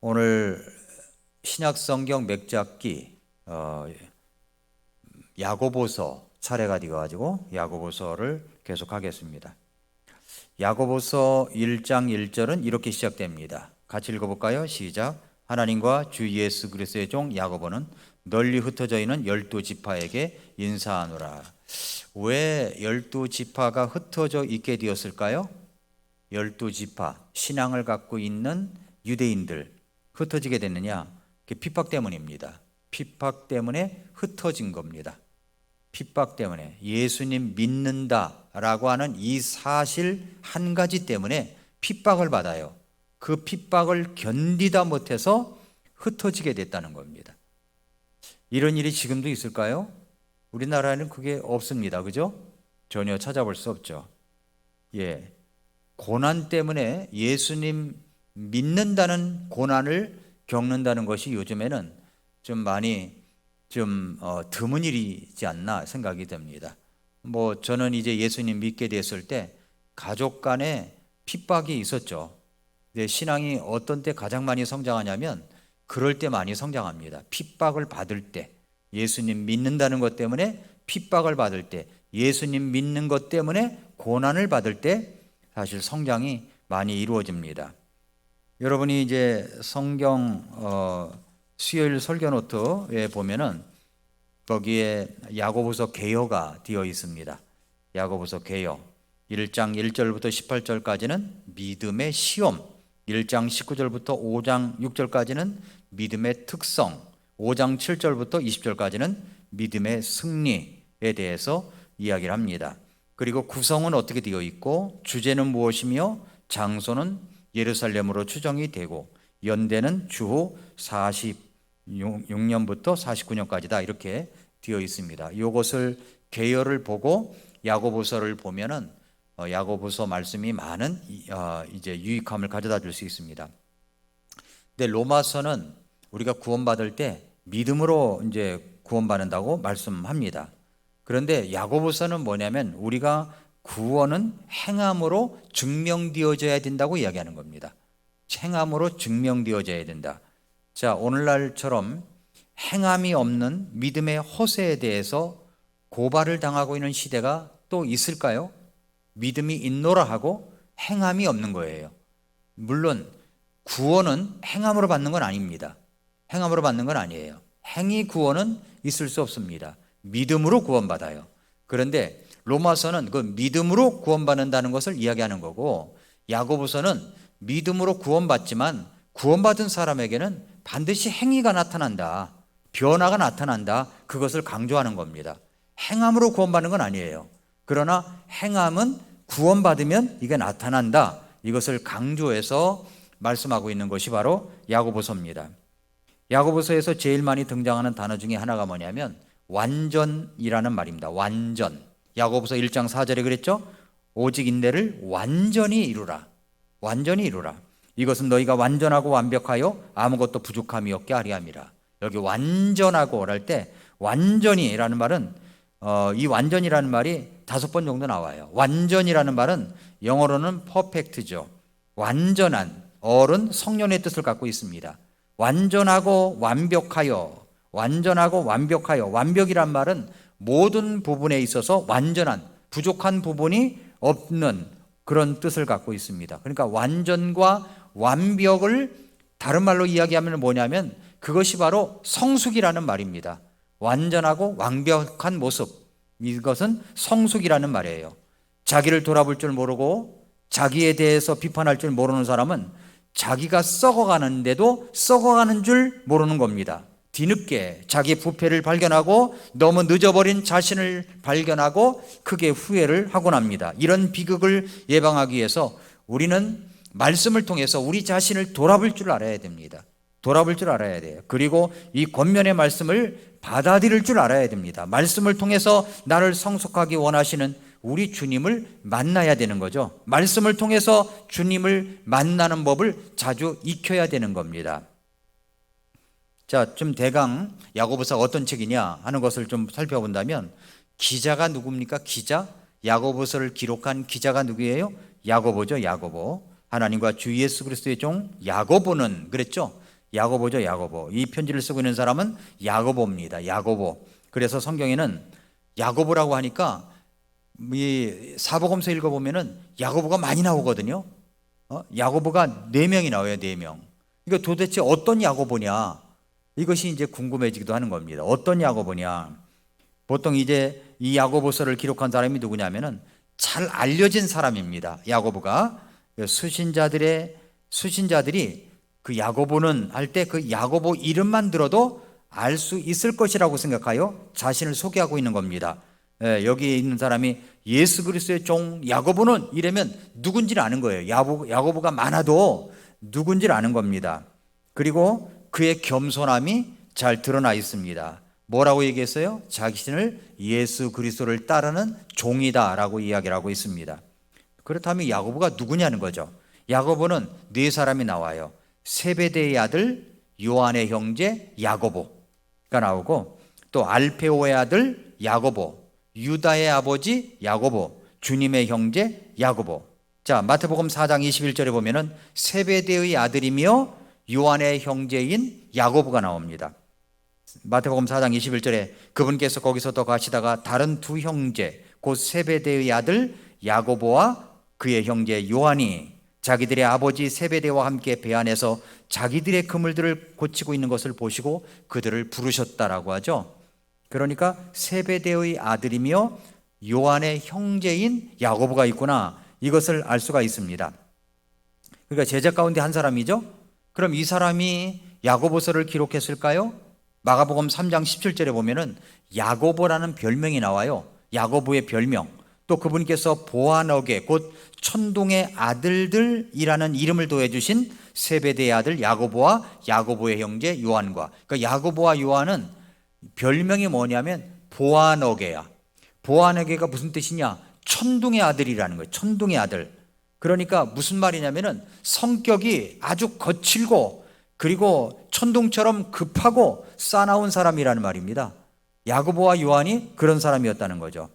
오늘 신약성경 맥잡기 야고보서 차례가 되어가지고 야고보서를 계속하겠습니다. 야고보서 1장 1절은 이렇게 시작됩니다. 같이 읽어볼까요? 시작. 하나님과 주 예수 그리스도의 종 야고보는 널리 흩어져 있는 12지파에게 인사하노라. 왜 12지파가 흩어져 있게 되었을까요? 12지파, 신앙을 갖고 있는 유대인들 흩어지게 됐느냐? 핍박 때문입니다. 핍박 때문에 흩어진 겁니다. 핍박 때문에 예수님 믿는다라고 하는 이 사실 한 가지 때문에 핍박을 받아요. 그 핍박을 견디다 못해서 흩어지게 됐다는 겁니다. 이런 일이 지금도 있을까요? 우리나라에는 그게 없습니다. 그죠? 전혀 찾아볼 수 없죠. 예. 고난 때문에 예수님 믿는다는 고난을 겪는다는 것이 요즘에는 좀 많이 드문 일이지 않나 생각이 듭니다. 저는 이제 예수님 믿게 됐을 때 가족 간에 핍박이 있었죠. 근데 신앙이 어떤 때 가장 많이 성장하냐면 그럴 때 많이 성장합니다. 핍박을 받을 때, 예수님 믿는다는 것 때문에 핍박을 받을 때, 예수님 믿는 것 때문에 고난을 받을 때 사실 성장이 많이 이루어집니다. 여러분이 이제 성경 수요일 설교 노트에 보면은 거기에 야고보서 개요가 되어 있습니다. 야고보서 개요 1장 1절부터 18절까지는 믿음의 시험, 1장 19절부터 5장 6절까지는 믿음의 특성, 5장 7절부터 20절까지는 믿음의 승리에 대해서 이야기를 합니다. 그리고 구성은 어떻게 되어 있고 주제는 무엇이며 장소는 예루살렘으로 추정이 되고 연대는 주후 46년부터 49년까지다 이렇게 되어 있습니다. 이것을 계열을 보고 야고보서를 보면은 야고보서 말씀이 많은 이제 유익함을 가져다 줄 수 있습니다. 근데 로마서는 우리가 구원받을 때 믿음으로 이제 구원받는다고 말씀합니다. 그런데 야고보서는 뭐냐면 우리가 구원은 행함으로 증명되어져야 된다고 이야기하는 겁니다. 행함으로 증명되어져야 된다. 자, 오늘날처럼 행함이 없는 믿음의 허세에 대해서 고발을 당하고 있는 시대가 또 있을까요? 믿음이 있노라 하고 행함이 없는 거예요. 물론 구원은 행함으로 받는 건 아닙니다. 행함으로 받는 건 아니에요. 행위 구원은 있을 수 없습니다. 믿음으로 구원받아요. 그런데 로마서는 그 믿음으로 구원받는다는 것을 이야기하는 거고 야고보서는 믿음으로 구원받지만 구원받은 사람에게는 반드시 행위가 나타난다. 변화가 나타난다. 그것을 강조하는 겁니다. 행함으로 구원받는 건 아니에요. 그러나 행함은 구원받으면 이게 나타난다. 이것을 강조해서 말씀하고 있는 것이 바로 야고보서입니다. 야고보서에서 제일 많이 등장하는 단어 중에 하나가 뭐냐면 완전이라는 말입니다. 완전. 야고보서 1장 4절에 그랬죠? 오직 인내를 완전히 이루라. 완전히 이루라. 이것은 너희가 완전하고 완벽하여 아무것도 부족함이 없게 하려 함이라. 여기 완전하고 할 때 완전히라는 말은 이 완전이라는 말이 5번 정도 나와요. 완전이라는 말은 영어로는 퍼펙트죠. 완전한, 어른 성령의 뜻을 갖고 있습니다. 완전하고 완벽하여, 완전하고 완벽하여. 완벽이란 말은 모든 부분에 있어서 완전한, 부족한 부분이 없는 그런 뜻을 갖고 있습니다. 그러니까 완전과 완벽을 다른 말로 이야기하면 뭐냐면 그것이 바로 성숙이라는 말입니다. 완전하고 완벽한 모습, 이것은 성숙이라는 말이에요. 자기를 돌아볼 줄 모르고 자기에 대해서 비판할 줄 모르는 사람은 자기가 썩어가는데도 썩어가는 줄 모르는 겁니다. 뒤늦게 자기의 부패를 발견하고 너무 늦어버린 자신을 발견하고 크게 후회를 하곤 합니다. 이런 비극을 예방하기 위해서 우리는 말씀을 통해서 우리 자신을 돌아볼 줄 알아야 됩니다. 돌아볼 줄 알아야 돼요. 그리고 이 권면의 말씀을 받아들일 줄 알아야 됩니다. 말씀을 통해서 나를 성숙하게 원하시는 우리 주님을 만나야 되는 거죠. 말씀을 통해서 주님을 만나는 법을 자주 익혀야 되는 겁니다. 자, 좀 대강 야고보서가 어떤 책이냐 하는 것을 좀 살펴본다면 기자가 누굽니까? 기자? 야고보서를 기록한 기자가 누구예요? 야고보죠. 야고보. 하나님과 주 예수 그리스도의 종 야고보는 그랬죠. 야고보죠, 야고보. 이 편지를 쓰고 있는 사람은 야고보입니다. 야고보. 그래서 성경에는 야고보라고 하니까 이 사복음서 읽어보면은 야고보가 많이 나오거든요. 야고보가 4명이 나와요, 4명. 이거 도대체 어떤 야고보냐? 이것이 이제 궁금해지기도 하는 겁니다. 어떤 야고보냐? 보통 이제 이 야고보서를 기록한 사람이 누구냐면은 잘 알려진 사람입니다. 야고보가 수신자들이 그 야고보는 할 때 그 야고보 이름만 들어도 알 수 있을 것이라고 생각하여 자신을 소개하고 있는 겁니다. 여기에 있는 사람이 예수 그리스도의 종 야고보는 이러면 누군지를 아는 거예요. 야고보가 많아도 누군지를 아는 겁니다. 그리고 그의 겸손함이 잘 드러나 있습니다. 뭐라고 얘기했어요? 자신을 예수 그리스도를 따르는 종이다라고 이야기를 하고 있습니다. 그렇다면 야고보가 누구냐는 거죠. 야고보는 4사람이 나와요. 세베대의 아들 요한의 형제 야고보가 나오고, 또 알페오의 아들 야고보, 유다의 아버지 야고보, 주님의 형제 야고보. 자, 마태복음 4장 21절에 보면은 세베대의 아들이며 요한의 형제인 야고보가 나옵니다. 마태복음 4장 21절에 그분께서 거기서 더 가시다가 다른 2 형제 곧 세베대의 아들 야고보와 그의 형제 요한이 자기들의 아버지 세베대와 함께 배 안에서 자기들의 그물들을 고치고 있는 것을 보시고 그들을 부르셨다라고 하죠. 그러니까 세베대의 아들이며 요한의 형제인 야고보가 있구나, 이것을 알 수가 있습니다. 그러니까 제자 가운데 한 사람이죠. 그럼 이 사람이 야고보서를 기록했을까요? 마가복음 3장 17절에 보면은 야고보라는 별명이 나와요. 야고보의 별명. 또 그분께서 보아너게 곧 천둥의 아들들이라는 이름을 더해주신 세베대의 아들 야고보와 야고보의 형제 요한과, 그러니까 야고보와 요한은 별명이 뭐냐면 보아너게야. 보아너게가 무슨 뜻이냐? 천둥의 아들이라는 거예요. 천둥의 아들. 그러니까 무슨 말이냐면은 성격이 아주 거칠고 그리고 천둥처럼 급하고 싸나운 사람이라는 말입니다. 야고보와 요한이 그런 사람이었다는 거죠.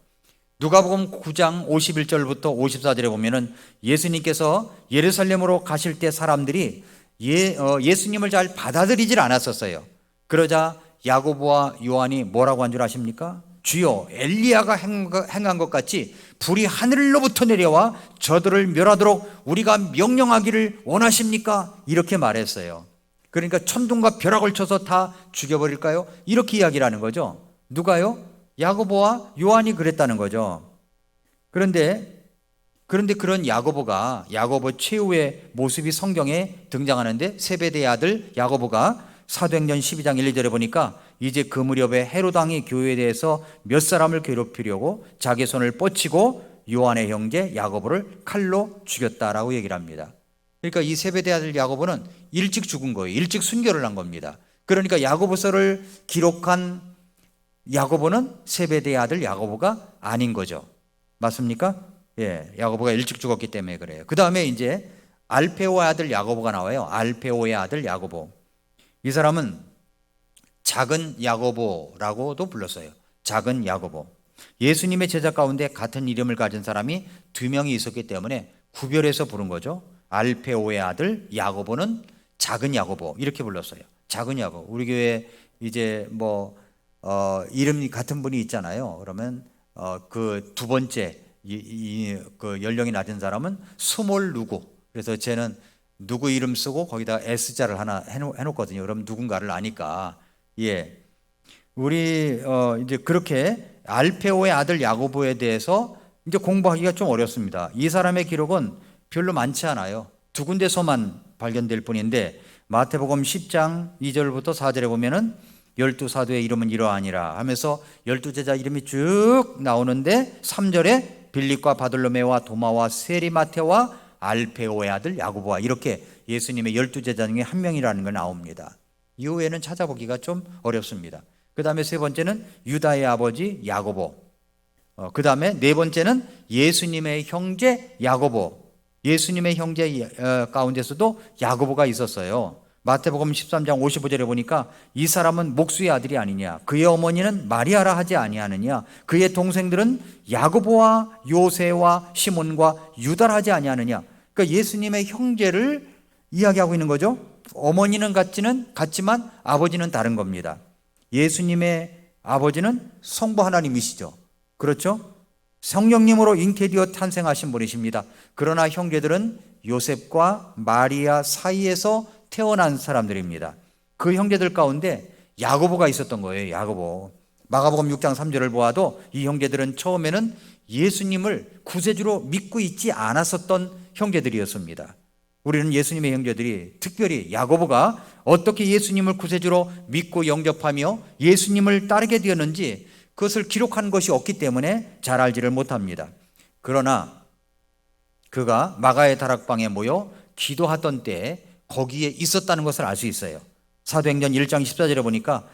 누가복음 9장 51절부터 54절에 보면은 예수님께서 예루살렘으로 가실 때 사람들이 예수님을 잘 받아들이질 않았었어요. 그러자 야고보와 요한이 뭐라고 한 줄 아십니까? 주여, 엘리야가 행한 것 같이 불이 하늘로부터 내려와 저들을 멸하도록 우리가 명령하기를 원하십니까? 이렇게 말했어요. 그러니까 천둥과 벼락을 쳐서 다 죽여버릴까요? 이렇게 이야기를 하는 거죠. 누가요? 야고보와 요한이 그랬다는 거죠. 그런데 그런 야고보 최후의 모습이 성경에 등장하는데, 세베대의 아들 야고보가 사도행전 12장 1, 2절에 보니까 이제 그 무렵에 헤롯 왕이 교회에 대해서 몇 사람을 괴롭히려고 자기 손을 뻗치고 요한의 형제 야고보를 칼로 죽였다라고 얘기를 합니다. 그러니까 이 세베대의 아들 야고보는 일찍 죽은 거예요. 일찍 순교를 한 겁니다. 그러니까 야고보서를 기록한 야고보는 세베대의 아들 야고보가 아닌 거죠. 맞습니까? 예, 야고보가 일찍 죽었기 때문에 그래요. 그 다음에 이제 알페오의 아들 야고보가 나와요. 알페오의 아들 야고보. 이 사람은 작은 야고보라고도 불렀어요. 작은 야고보. 예수님의 제자 가운데 같은 이름을 가진 사람이 2명이 있었기 때문에 구별해서 부른 거죠. 알페오의 아들 야고보는 작은 야고보 이렇게 불렀어요. 작은 야고보. 우리 교회 이제 이름이 같은 분이 있잖아요. 그러면 그 2번째 그 연령이 낮은 사람은 스몰 누구. 그래서 쟤는 누구 이름 쓰고 거기다 S자를 하나 해놓거든요. 그럼 누군가를 아니까. 예, 우리 이제 그렇게 알페오의 아들 야고보에 대해서 이제 공부하기가 좀 어렵습니다. 이 사람의 기록은 별로 많지 않아요. 2군데서만 발견될 뿐인데, 마태복음 10장 2절부터 4절에 보면은 12사도의 이름은 이러하니라 하면서 12제자 이름이 쭉 나오는데, 3절에 빌립과 바돌로메와 도마와 세리마테와 알페오의 아들 야고보와 이렇게 예수님의 12제자 중에 한 명이라는 게 나옵니다. 이후에는 찾아보기가 좀 어렵습니다. 그 다음에 3번째는 유다의 아버지 야고보, 그 다음에 4번째는 예수님의 형제 야고보. 예수님의 형제 가운데서도 야고보가 있었어요. 마태복음 13장 55절에 보니까 이 사람은 목수의 아들이 아니냐, 그의 어머니는 마리아라 하지 아니하느냐, 그의 동생들은 야고보와 요새와 시몬과 유다라 하지 아니하느냐. 그러니까 예수님의 형제를 이야기하고 있는 거죠. 어머니는 같지만 아버지는 다른 겁니다. 예수님의 아버지는 성부 하나님이시죠. 그렇죠? 성령님으로 잉태되어 탄생하신 분이십니다. 그러나 형제들은 요셉과 마리아 사이에서 태어난 사람들입니다. 그 형제들 가운데 야고보가 있었던 거예요. 야고보. 마가복음 6장 3절을 보아도 이 형제들은 처음에는 예수님을 구세주로 믿고 있지 않았었던 형제들이었습니다. 우리는 예수님의 형제들이, 특별히 야고보가 어떻게 예수님을 구세주로 믿고 영접하며 예수님을 따르게 되었는지 그것을 기록한 것이 없기 때문에 잘 알지를 못합니다. 그러나 그가 마가의 다락방에 모여 기도하던 때에 거기에 있었다는 것을 알 수 있어요. 사도행전 1장 14절에 보니까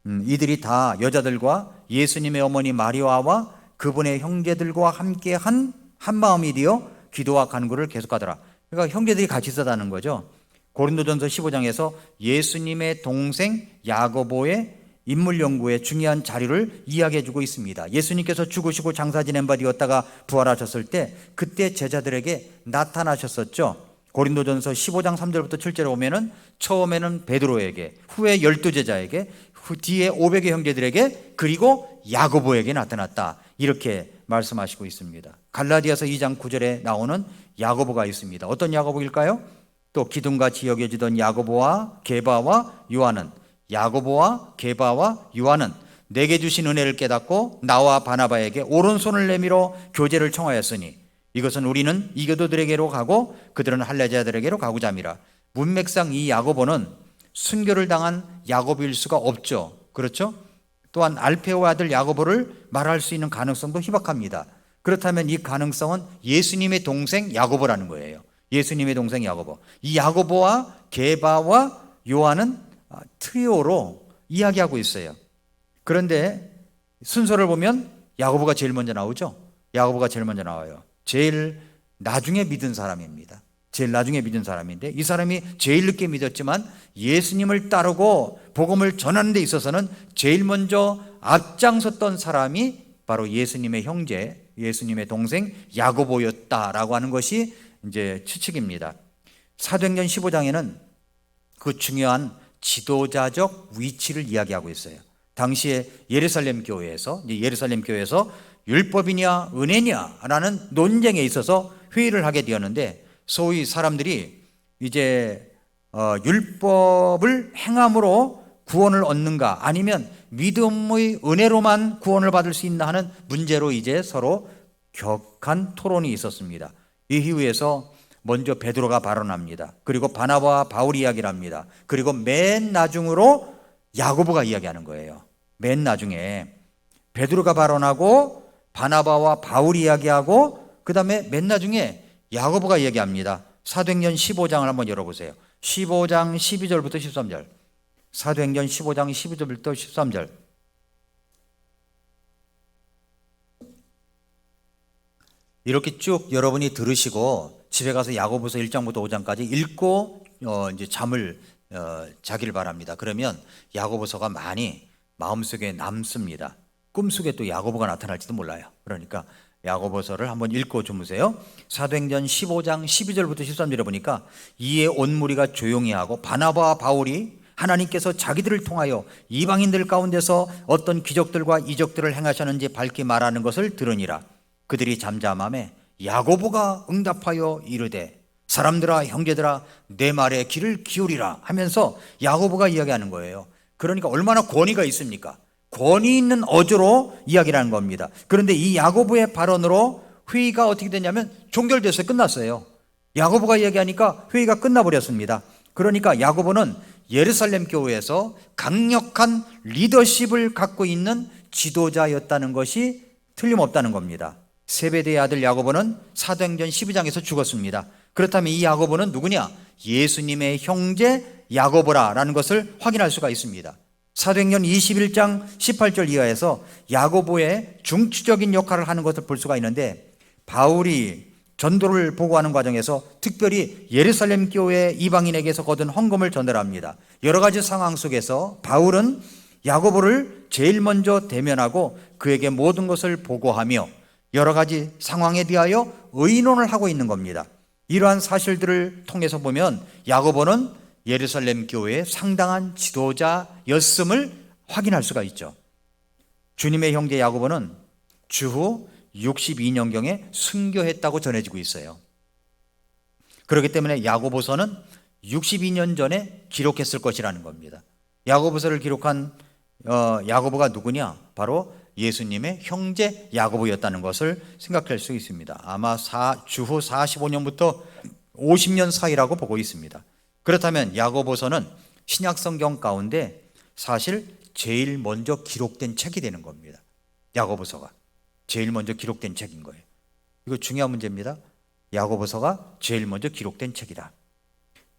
이들이 다 여자들과 예수님의 어머니 마리아와 그분의 형제들과 함께 한 마음이 되어 기도와 간구를 계속하더라. 그러니까 형제들이 같이 있었다는 거죠. 고린도전서 15장에서 예수님의 동생 야고보의 인물 연구의 중요한 자료를 이야기해 주고 있습니다. 예수님께서 죽으시고 장사 지낸 바 되었다가 부활하셨을 때 그때 제자들에게 나타나셨었죠. 고린도전서 15장 3절부터 7절에 보면은 처음에는 베드로에게, 후에 12제자에게, 뒤에 500의 형제들에게, 그리고 야고보에게 나타났다. 이렇게 말씀하시고 있습니다. 갈라디아서 2장 9절에 나오는 야고보가 있습니다. 어떤 야고보일까요? 또 기둥같이 여겨지던 야고보와 게바와 요한은, 야고보와 게바와 요한은 내게 주신 은혜를 깨닫고 나와 바나바에게 오른손을 내밀어 교제를 청하였으니 이것은 우리는 이교도들에게로 가고 그들은 할례자들에게로 가고자 함이라. 문맥상 이 야고보는 순교를 당한 야고보일 수가 없죠. 그렇죠? 또한 알페오 아들 야고보를 말할 수 있는 가능성도 희박합니다. 그렇다면 이 가능성은 예수님의 동생 야고보라는 거예요. 예수님의 동생 야고보. 이 야고보와 게바와 요한은 트리오로 이야기하고 있어요. 그런데 순서를 보면 야고보가 제일 먼저 나오죠. 야고보가 제일 먼저 나와요. 제일 나중에 믿은 사람입니다. 제일 나중에 믿은 사람인데 이 사람이 제일 늦게 믿었지만 예수님을 따르고 복음을 전하는 데 있어서는 제일 먼저 앞장섰던 사람이 바로 예수님의 형제, 예수님의 동생 야고보였다라고 하는 것이 이제 추측입니다. 사도행전 15장에는 그 중요한 지도자적 위치를 이야기하고 있어요. 당시에 예루살렘 교회에서 율법이냐 은혜냐라는 논쟁에 있어서 회의를 하게 되었는데 소위 사람들이 이제 율법을 행함으로 구원을 얻는가 아니면 믿음의 은혜로만 구원을 받을 수 있나 하는 문제로 이제 서로 격한 토론이 있었습니다. 이 이후에서 먼저 베드로가 발언합니다. 그리고 바나바와 바울이 이야기를 합니다. 그리고 맨 나중으로 야고보가 이야기하는 거예요. 맨 나중에 베드로가 발언하고 바나바와 바울이 이야기하고 그 다음에 맨 나중에 야고보가 이야기합니다. 사도행전 15장을 한번 열어보세요. 15장 12절부터 13절. 사도행전 15장 12절부터 13절. 이렇게 쭉 여러분이 들으시고 집에 가서 야고보서 1장부터 5장까지 읽고 이제 잠을 자기를 바랍니다. 그러면 야고보서가 많이 마음속에 남습니다. 꿈속에 또 야고보가 나타날지도 몰라요. 그러니까 야고보서를 한번 읽고 주무세요. 사도행전 15장 12절부터 13절에 보니까 이에 온 무리가 조용히 하고 바나바와 바울이 하나님께서 자기들을 통하여 이방인들 가운데서 어떤 기적들과 이적들을 행하셨는지 밝히 말하는 것을 들으니라. 그들이 잠잠함에 야고보가 응답하여 이르되 사람들아 형제들아 내 말에 귀를 기울이라 하면서 야고보가 이야기하는 거예요. 그러니까 얼마나 권위가 있습니까? 권위 있는 어조로 이야기를 하는 겁니다. 그런데 이 야고보의 발언으로 회의가 어떻게 됐냐면 종결돼서 끝났어요. 야고보가 이야기하니까 회의가 끝나버렸습니다. 그러니까 야고보는 예루살렘 교회에서 강력한 리더십을 갖고 있는 지도자였다는 것이 틀림없다는 겁니다. 세베대의 아들 야고보는 사도행전 12장에서 죽었습니다. 그렇다면 이 야고보는 누구냐? 예수님의 형제 야고보라라는 것을 확인할 수가 있습니다. 사도행전 21장 18절 이하에서 야고보의 중추적인 역할을 하는 것을 볼 수가 있는데 바울이 전도를 보고하는 과정에서 특별히 예루살렘 교회 이방인에게서 거둔 헌금을 전달합니다. 여러 가지 상황 속에서 바울은 야고보를 제일 먼저 대면하고 그에게 모든 것을 보고하며 여러 가지 상황에 대하여 의논을 하고 있는 겁니다. 이러한 사실들을 통해서 보면 야고보는 예루살렘 교회의 상당한 지도자였음을 확인할 수가 있죠. 주님의 형제 야고보는 주후 62년경에 순교했다고 전해지고 있어요. 그렇기 때문에 야고보서는 62년 전에 기록했을 것이라는 겁니다. 야고보서를 기록한 야고보가 누구냐? 바로 예수님의 형제 야고보였다는 것을 생각할 수 있습니다. 아마 주후 45년부터 50년 사이라고 보고 있습니다. 그렇다면 야고보서는 신약성경 가운데 사실 제일 먼저 기록된 책이 되는 겁니다. 야고보서가 제일 먼저 기록된 책인 거예요. 이거 중요한 문제입니다. 야고보서가 제일 먼저 기록된 책이다.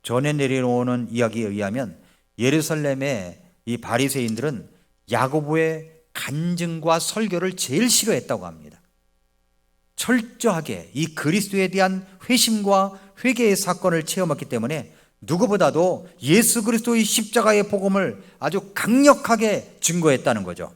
전에 내려오는 이야기에 의하면 예루살렘의 이 바리새인들은 야고보의 간증과 설교를 제일 싫어했다고 합니다. 철저하게 이 그리스도에 대한 회심과 회개의 사건을 체험했기 때문에 누구보다도 예수 그리스도의 십자가의 복음을 아주 강력하게 증거했다는 거죠.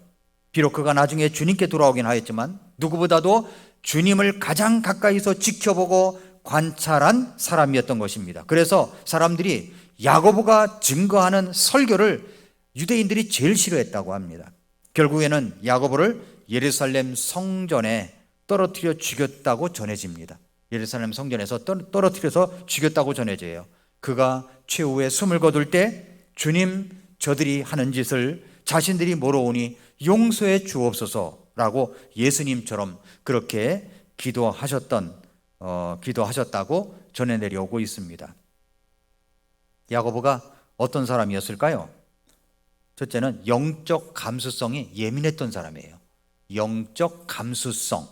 비록 그가 나중에 주님께 돌아오긴 하였지만 누구보다도 주님을 가장 가까이서 지켜보고 관찰한 사람이었던 것입니다. 그래서 사람들이 야고보가 증거하는 설교를 유대인들이 제일 싫어했다고 합니다. 결국에는 야고보를 예루살렘 성전에 떨어뜨려 죽였다고 전해집니다. 예루살렘 성전에서 떨어뜨려서 죽였다고 전해져요. 그가 최후에 숨을 거둘 때 주님, 저들이 하는 짓을 자신들이 모르오니 용서해 주옵소서라고 예수님처럼 그렇게 기도하셨다고 전해 내려오고 있습니다. 야고보가 어떤 사람이었을까요? 첫째는 영적 감수성이 예민했던 사람이에요. 영적 감수성.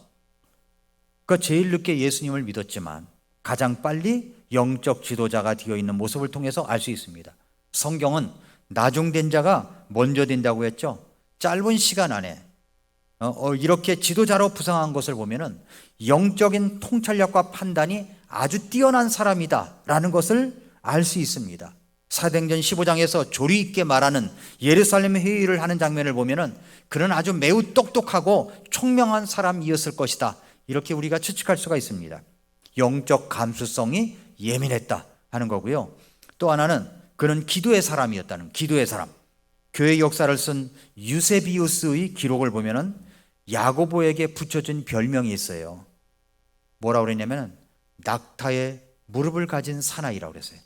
그러니까 제일 늦게 예수님을 믿었지만 가장 빨리 영적 지도자가 되어 있는 모습을 통해서 알 수 있습니다. 성경은 나중된 자가 먼저 된다고 했죠. 짧은 시간 안에 이렇게 지도자로 부상한 것을 보면은 영적인 통찰력과 판단이 아주 뛰어난 사람이다라는 것을 알 수 있습니다. 사도행전 15장에서 조리 있게 말하는 예루살렘 회의를 하는 장면을 보면은 그는 아주 매우 똑똑하고 총명한 사람이었을 것이다. 이렇게 우리가 추측할 수가 있습니다. 영적 감수성이 예민했다 하는 거고요. 또 하나는 그는 기도의 사람이었다는, 기도의 사람. 교회 역사를 쓴 유세비우스의 기록을 보면은 야고보에게 붙여진 별명이 있어요. 뭐라고 그랬냐면은 낙타의 무릎을 가진 사나이라고 그랬어요.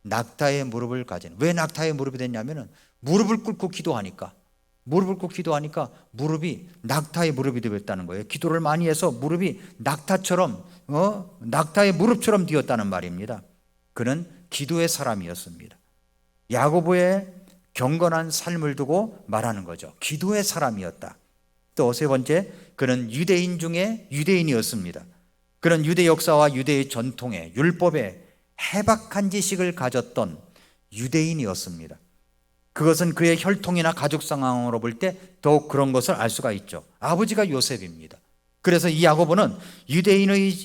낙타의 무릎을 가진. 왜 낙타의 무릎이 됐냐면은 무릎을 꿇고 기도하니까 무릎이 낙타의 무릎이 되었다는 거예요. 기도를 많이 해서 무릎이 낙타처럼 낙타의 무릎처럼 되었다는 말입니다. 그는 기도의 사람이었습니다. 야고보의 경건한 삶을 두고 말하는 거죠. 기도의 사람이었다. 또 세 번째, 그는 유대인 중에 유대인이었습니다. 그는 유대 역사와 유대의 전통에, 율법에 해박한 지식을 가졌던 유대인이었습니다. 그것은 그의 혈통이나 가족 상황으로 볼 때 더욱 그런 것을 알 수가 있죠. 아버지가 요셉입니다. 그래서 이 야고보는 유대인의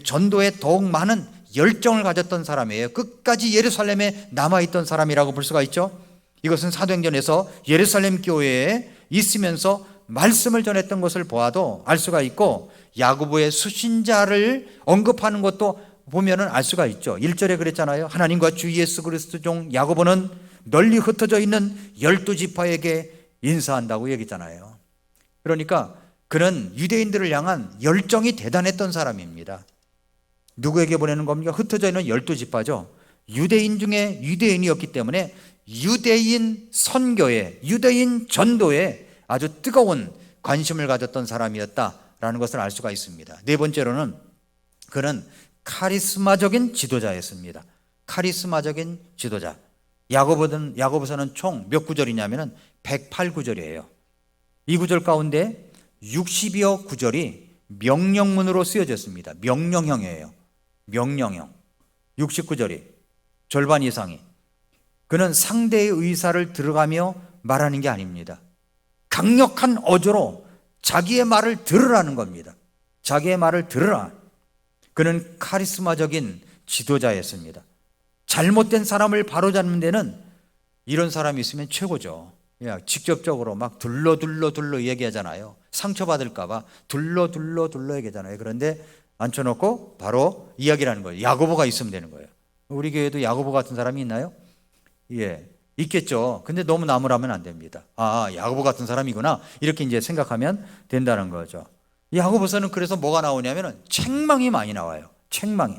전도에 더욱 많은 열정을 가졌던 사람이에요. 끝까지 예루살렘에 남아있던 사람이라고 볼 수가 있죠. 이것은 사도행전에서 예루살렘 교회에 있으면서 말씀을 전했던 것을 보아도 알 수가 있고, 야고보의 수신자를 언급하는 것도 보면은 알 수가 있죠. 1절에 그랬잖아요. 하나님과 주 예수 그리스도 종 야고보는 널리 흩어져 있는 12지파에게 인사한다고 얘기했잖아요. 그러니까 그는 유대인들을 향한 열정이 대단했던 사람입니다. 누구에게 보내는 겁니까? 흩어져 있는 12지파죠. 유대인 중에 유대인이었기 때문에 유대인 선교에, 유대인 전도에 아주 뜨거운 관심을 가졌던 사람이었다라는 것을 알 수가 있습니다. 네 번째로는 그는 카리스마적인 지도자였습니다. 카리스마적인 지도자. 야고보서는 총 몇 구절이냐면은 108구절이에요. 이 구절 가운데 60여 구절이 명령문으로 쓰여졌습니다. 명령형이에요. 명령형. 69절이 절반 이상이. 그는 상대의 의사를 들어가며 말하는 게 아닙니다. 강력한 어조로 자기의 말을 들으라는 겁니다. 자기의 말을 들으라. 그는 카리스마적인 지도자였습니다. 잘못된 사람을 바로잡는 데는 이런 사람이 있으면 최고죠. 그냥 직접적으로 막 둘러 얘기하잖아요. 상처받을까 봐 둘러 얘기하잖아요. 그런데 앉혀놓고 바로 이야기를 하는 거예요. 야고보가 있으면 되는 거예요. 우리 교회도 야고보 같은 사람이 있나요? 예, 있겠죠. 근데 너무 나무라면 안 됩니다. 아, 야고보 같은 사람이구나. 이렇게 이제 생각하면 된다는 거죠. 야고보서는 그래서 뭐가 나오냐면은 책망이 많이 나와요. 책망이.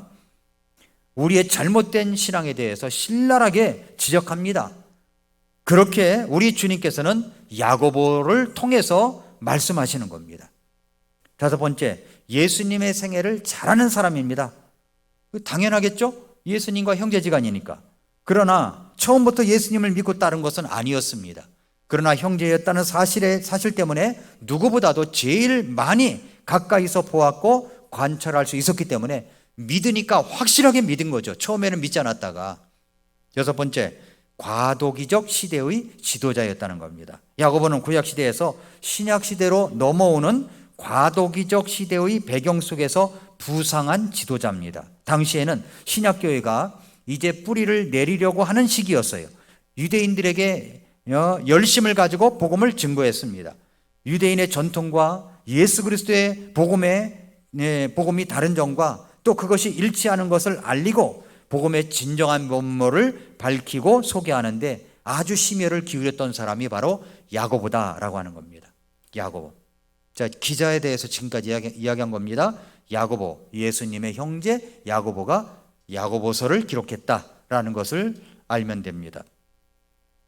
우리의 잘못된 신앙에 대해서 신랄하게 지적합니다. 그렇게 우리 주님께서는 야고보를 통해서 말씀하시는 겁니다. 다섯 번째, 예수님의 생애를 잘 아는 사람입니다. 당연하겠죠? 예수님과 형제지간이니까. 그러나 처음부터 예수님을 믿고 따른 것은 아니었습니다. 그러나 형제였다는 사실 때문에 누구보다도 제일 많이 가까이서 보았고 관찰할 수 있었기 때문에 믿으니까 확실하게 믿은 거죠. 처음에는 믿지 않았다가. 여섯 번째, 과도기적 시대의 지도자였다는 겁니다. 야고보는 구약시대에서 신약시대로 넘어오는 과도기적 시대의 배경 속에서 부상한 지도자입니다. 당시에는 신약교회가 이제 뿌리를 내리려고 하는 시기였어요. 유대인들에게 열심을 가지고 복음을 증거했습니다. 유대인의 전통과 예수 그리스도의 복음이 다른 점과 또 그것이 일치하는 것을 알리고 복음의 진정한 면모를 밝히고 소개하는데 아주 심혈을 기울였던 사람이 바로 야고보다라고 하는 겁니다. 야고보. 자, 기자에 대해서 지금까지 이야기한 겁니다. 야고보, 예수님의 형제 야고보가 야고보서를 기록했다라는 것을 알면 됩니다.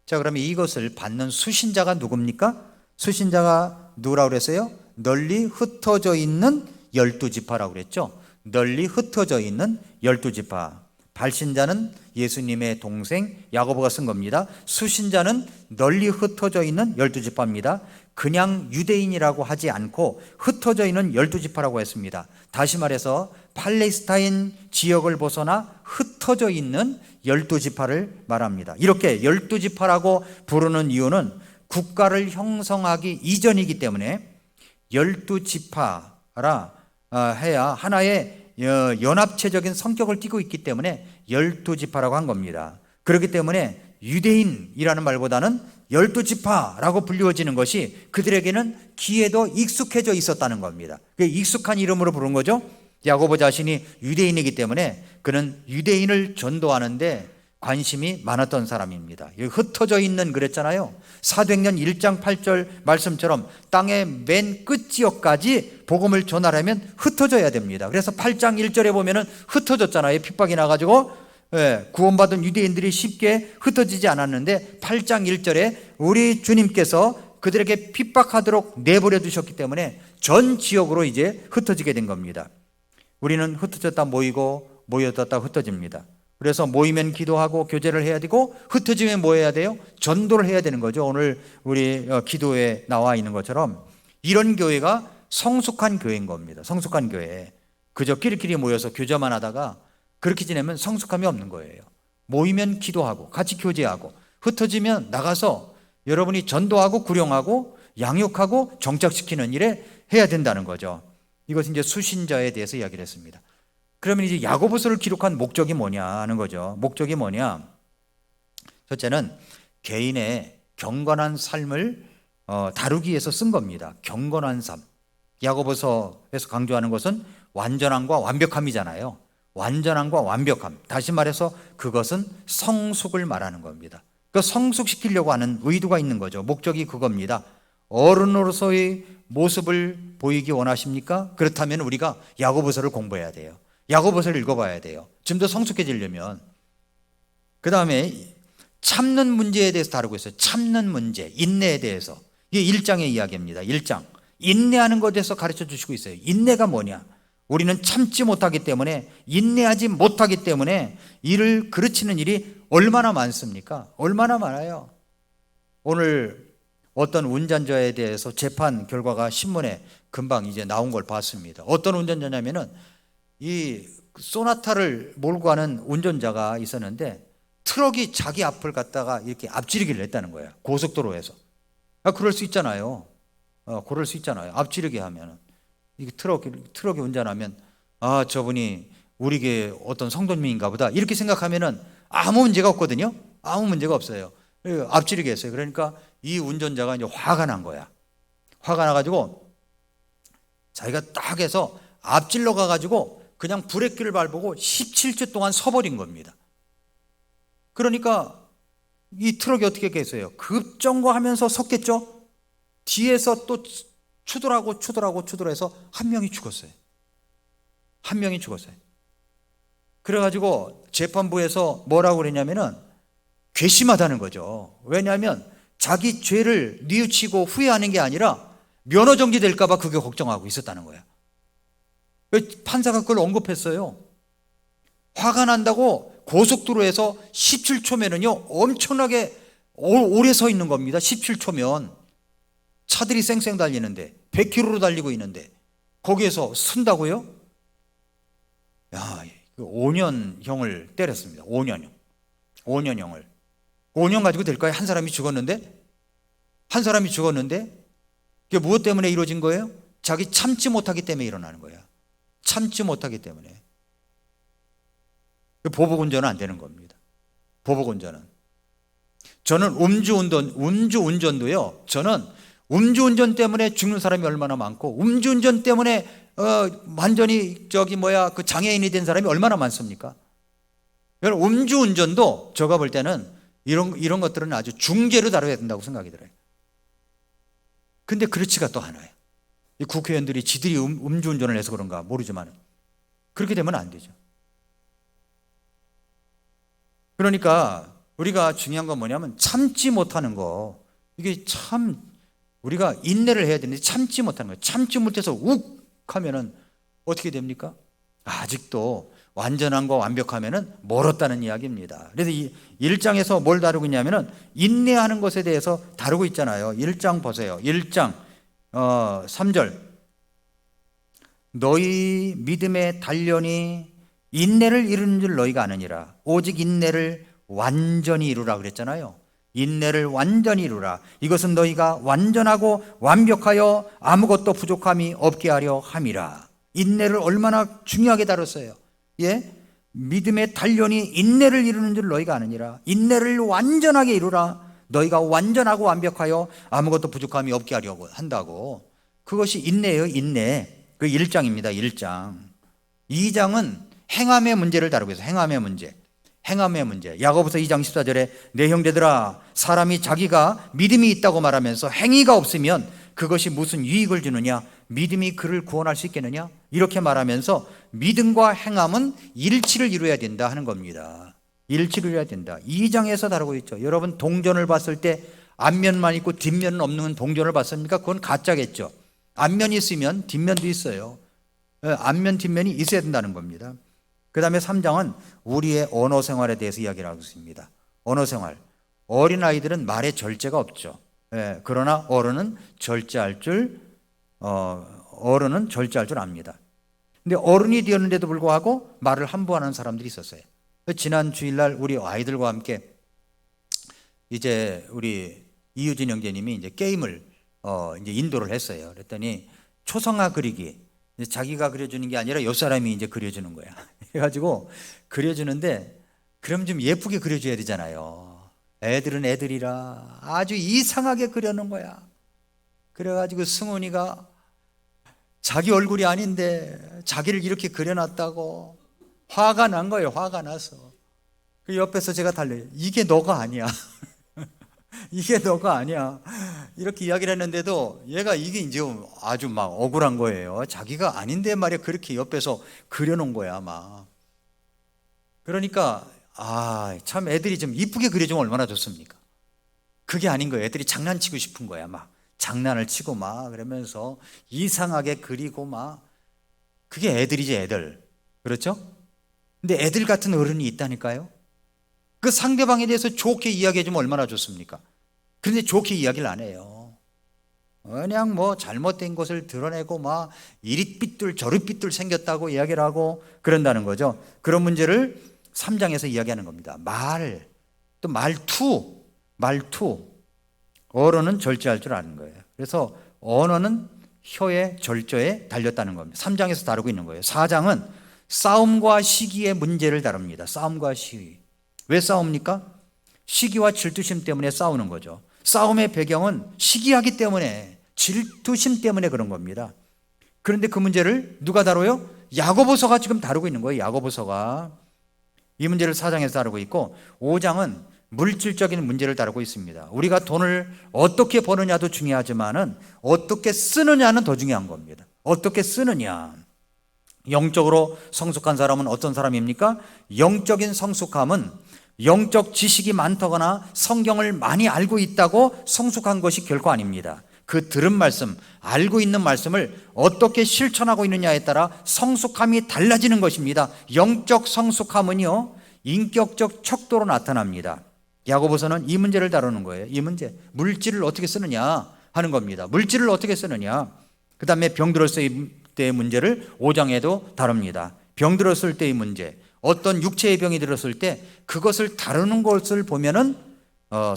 자, 그러면 이것을 받는 수신자가 누굽니까? 수신자가 누구라고 그랬어요? 널리 흩어져 있는 12지파라고 그랬죠. 널리 흩어져 있는 12지파. 발신자는 예수님의 동생 야고보가 쓴 겁니다. 수신자는 널리 흩어져 있는 12지파입니다. 그냥 유대인이라고 하지 않고 흩어져 있는 12지파라고 했습니다. 다시 말해서 팔레스타인 지역을 벗어나 흩어져 있는 12지파를 말합니다. 이렇게 12지파라고 부르는 이유는 국가를 형성하기 이전이기 때문에 12지파라 해야 하나의 연합체적인 성격을 띠고 있기 때문에 12지파라고 한 겁니다. 그렇기 때문에 유대인이라는 말보다는 12지파라고 불리워지는 것이 그들에게는 귀에도 익숙해져 있었다는 겁니다. 익숙한 이름으로 부른 거죠. 야고보 자신이 유대인이기 때문에 그는 유대인을 전도하는데 관심이 많았던 사람입니다. 흩어져 있는 그랬잖아요. 사도행전 1장 8절 말씀처럼 땅의 맨 끝지역까지 복음을 전하려면 흩어져야 됩니다. 그래서 8장 1절에 보면은 흩어졌잖아요. 핍박이 나가지고 구원받은 유대인들이 쉽게 흩어지지 않았는데 8장 1절에 우리 주님께서 그들에게 핍박하도록 내버려 두셨기 때문에 전 지역으로 이제 흩어지게 된 겁니다. 우리는 흩어졌다 모이고 모였다 흩어집니다. 그래서 모이면 기도하고 교제를 해야 되고 흩어지면 뭐 해야 돼요? 전도를 해야 되는 거죠. 오늘 우리 기도에 나와 있는 것처럼 이런 교회가 성숙한 교회인 겁니다. 성숙한 교회. 그저 끼리끼리 모여서 교제만 하다가 그렇게 지내면 성숙함이 없는 거예요. 모이면 기도하고 같이 교제하고 흩어지면 나가서 여러분이 전도하고 구령하고 양육하고 정착시키는 일에 해야 된다는 거죠. 이것은 이제 수신자에 대해서 이야기를 했습니다. 그러면 이제 야고보서를 기록한 목적이 뭐냐 하는 거죠. 목적이 뭐냐? 첫째는 개인의 경건한 삶을 다루기 위해서 쓴 겁니다. 경건한 삶. 야고보서에서 강조하는 것은 완전함과 완벽함이잖아요. 완전함과 완벽함. 다시 말해서 그것은 성숙을 말하는 겁니다. 그 성숙시키려고 하는 의도가 있는 거죠. 목적이 그겁니다. 어른으로서의 모습을 보이기 원하십니까? 그렇다면 우리가 야고보서를 공부해야 돼요. 야고보서를 읽어봐야 돼요. 좀 더 성숙해지려면. 그 다음에 참는 문제에 대해서 다루고 있어요. 참는 문제, 인내에 대해서. 이게 1장의 이야기입니다. 1장. 인내하는 것에 대해서 가르쳐 주시고 있어요. 인내가 뭐냐? 우리는 참지 못하기 때문에, 인내하지 못하기 때문에 이를 그르치는 일이 얼마나 많습니까? 얼마나 많아요. 오늘 어떤 운전자에 대해서 재판 결과가 신문에 금방 이제 나온 걸 봤습니다. 어떤 운전자냐면은 이 소나타를 몰고 가는 운전자가 있었는데 트럭이 자기 앞을 갖다가 이렇게 앞지르기를 했다는 거예요. 고속도로에서. 그럴 수 있잖아요. 그럴 수 있잖아요. 앞지르기 하면은. 이게 트럭이 운전하면 저분이 우리 교회 어떤 성도님인가 보다 이렇게 생각하면은 아무 문제가 없거든요. 아무 문제가 없어요. 앞지르기 했어요. 그러니까 이 운전자가 이제 화가 난 거야. 화가 나가지고 자기가 딱 해서 앞질러 가가지고 그냥 브레이크를 밟고 17초 동안 서버린 겁니다. 그러니까 이 트럭이 어떻게 했겠어요? 급정거하면서 섰겠죠? 뒤에서 또 추돌해서 한 명이 죽었어요. 한 명이 죽었어요. 그래가지고 재판부에서 뭐라고 그랬냐면은 괘씸하다는 거죠. 왜냐하면 자기 죄를 뉘우치고 후회하는 게 아니라 면허 정지될까 봐 그게 걱정하고 있었다는 거야. 판사가 그걸 언급했어요. 화가 난다고 고속도로에서 17초면은요 엄청나게 오래 서 있는 겁니다. 17초면 차들이 쌩쌩 달리는데 100km로 달리고 있는데 거기에서 쓴다고요? 야, 5년형을 때렸습니다. 5년형. 5년형을. 5년 가지고 될까요? 한 사람이 죽었는데? 한 사람이 죽었는데? 그게 무엇 때문에 이루어진 거예요? 자기 참지 못하기 때문에 일어나는 거야. 참지 못하기 때문에. 보복운전은 안 되는 겁니다. 보복운전은. 저는 음주운전도요. 저는 음주운전 때문에 죽는 사람이 얼마나 많고, 음주운전 때문에 완전히 그 장애인이 된 사람이 얼마나 많습니까? 음주운전도 제가 볼 때는 이런 것들은 아주 중죄로 다뤄야 된다고 생각이 들어요. 근데 그렇지가 또 않아요. 이 국회의원들이 지들이 음주운전을 해서 그런가 모르지만 그렇게 되면 안 되죠. 그러니까 우리가 중요한 건 뭐냐면 참지 못하는 거. 이게 참 우리가 인내를 해야 되는데 참지 못하는 거예요. 참지 못해서 욱 하면은 어떻게 됩니까? 아직도 완전한 거 완벽하면은 멀었다는 이야기입니다. 그래서 이 1장에서 뭘 다루고 있냐면은 인내하는 것에 대해서 다루고 있잖아요. 1장 보세요. 1장 3절. 너희 믿음의 단련이 인내를 이루는 줄 너희가 아느니라. 오직 인내를 완전히 이루라 그랬잖아요. 인내를 완전히 이루라. 이것은 너희가 완전하고 완벽하여 아무것도 부족함이 없게 하려 함이라. 인내를 얼마나 중요하게 다뤘어요. 예? 믿음의 단련이 인내를 이루는 줄 너희가 아느니라. 인내를 완전하게 이루라. 너희가 완전하고 완벽하여 아무것도 부족함이 없게 하려고 한다고. 그것이 인내예요. 인내. 그 1장입니다. 1장. 2장은 행함의 문제를 다루고 있어요. 행함의 문제. 행함의 문제. 야고보서 2장 14절에 내 형제들아, 사람이 자기가 믿음이 있다고 말하면서 행위가 없으면 그것이 무슨 유익을 주느냐? 믿음이 그를 구원할 수 있겠느냐? 이렇게 말하면서 믿음과 행함은 일치를 이루어야 된다 하는 겁니다. 일치를 이루어야 된다. 2장에서 다루고 있죠. 여러분 동전을 봤을 때 앞면만 있고 뒷면은 없는 동전을 봤습니까? 그건 가짜겠죠. 앞면이 있으면 뒷면도 있어요. 앞면 뒷면이 있어야 된다는 겁니다. 그 다음에 3장은 우리의 언어 생활에 대해서 이야기를 하고 있습니다. 언어 생활. 어린아이들은 말에 절제가 없죠. 그러나 어른은 절제할 줄 압니다. 근데 어른이 되었는데도 불구하고 말을 함부로 하는 사람들이 있었어요. 지난 주일날 우리 아이들과 함께 이제 우리 이유진 형제님이 이제 게임을 이제 인도를 했어요. 그랬더니 초성화 그리기. 자기가 그려주는 게 아니라 옆 사람이 이제 그려주는 거야. 그래가지고 그려주는데 그럼 좀 예쁘게 그려줘야 되잖아요. 애들은 애들이라 아주 이상하게 그려놓은 거야. 그래가지고 승훈이가 자기 얼굴이 아닌데 자기를 이렇게 그려놨다고 화가 난 거예요. 화가 나서. 그 옆에서 제가 달래요. 이게 너가 아니야. 이게 너가 아니야. 이렇게 이야기를 했는데도 얘가 이게 이제 아주 막 억울한 거예요. 자기가 아닌데 말이야. 그렇게 옆에서 그려놓은 거야, 막. 그러니까 참 애들이 좀 이쁘게 그려주면 얼마나 좋습니까? 그게 아닌 거예요. 애들이 장난치고 싶은 거야, 막. 장난을 치고 막 그러면서 이상하게 그리고 막. 그게 애들이지, 애들. 그렇죠? 근데 애들 같은 어른이 있다니까요. 그 상대방에 대해서 좋게 이야기해주면 얼마나 좋습니까? 그런데 좋게 이야기를 안 해요. 그냥 뭐 잘못된 것을 드러내고 막 이리 삐뚤 저리 삐뚤 생겼다고 이야기를 하고 그런다는 거죠. 그런 문제를 3장에서 이야기하는 겁니다. 또 말투. 언어는 절제할 줄 아는 거예요. 그래서 언어는 혀의 절제에 달렸다는 겁니다. 3장에서 다루고 있는 거예요. 4장은 싸움과 시기의 문제를 다룹니다. 싸움과 시기. 왜 싸웁니까? 시기와 질투심 때문에 싸우는 거죠. 싸움의 배경은 시기하기 때문에, 질투심 때문에 그런 겁니다. 그런데 그 문제를 누가 다뤄요? 야고보서가 지금 다루고 있는 거예요. 야고보서가 이 문제를 4장에서 다루고 있고 5장은 물질적인 문제를 다루고 있습니다. 우리가 돈을 어떻게 버느냐도 중요하지만은 어떻게 쓰느냐는 더 중요한 겁니다. 어떻게 쓰느냐. 영적으로 성숙한 사람은 어떤 사람입니까? 영적인 성숙함은 영적 지식이 많다거나 성경을 많이 알고 있다고 성숙한 것이 결코 아닙니다. 그 들은 말씀, 알고 있는 말씀을 어떻게 실천하고 있느냐에 따라 성숙함이 달라지는 것입니다. 영적 성숙함은요, 인격적 척도로 나타납니다. 야고보서는 이 문제를 다루는 거예요. 이 문제, 물질을 어떻게 쓰느냐 하는 겁니다. 물질을 어떻게 쓰느냐. 그 다음에 병들었을 때의 문제를 5장에도 다룹니다. 병들었을 때의 문제, 어떤 육체의 병이 들었을 때 그것을 다루는 것을 보면은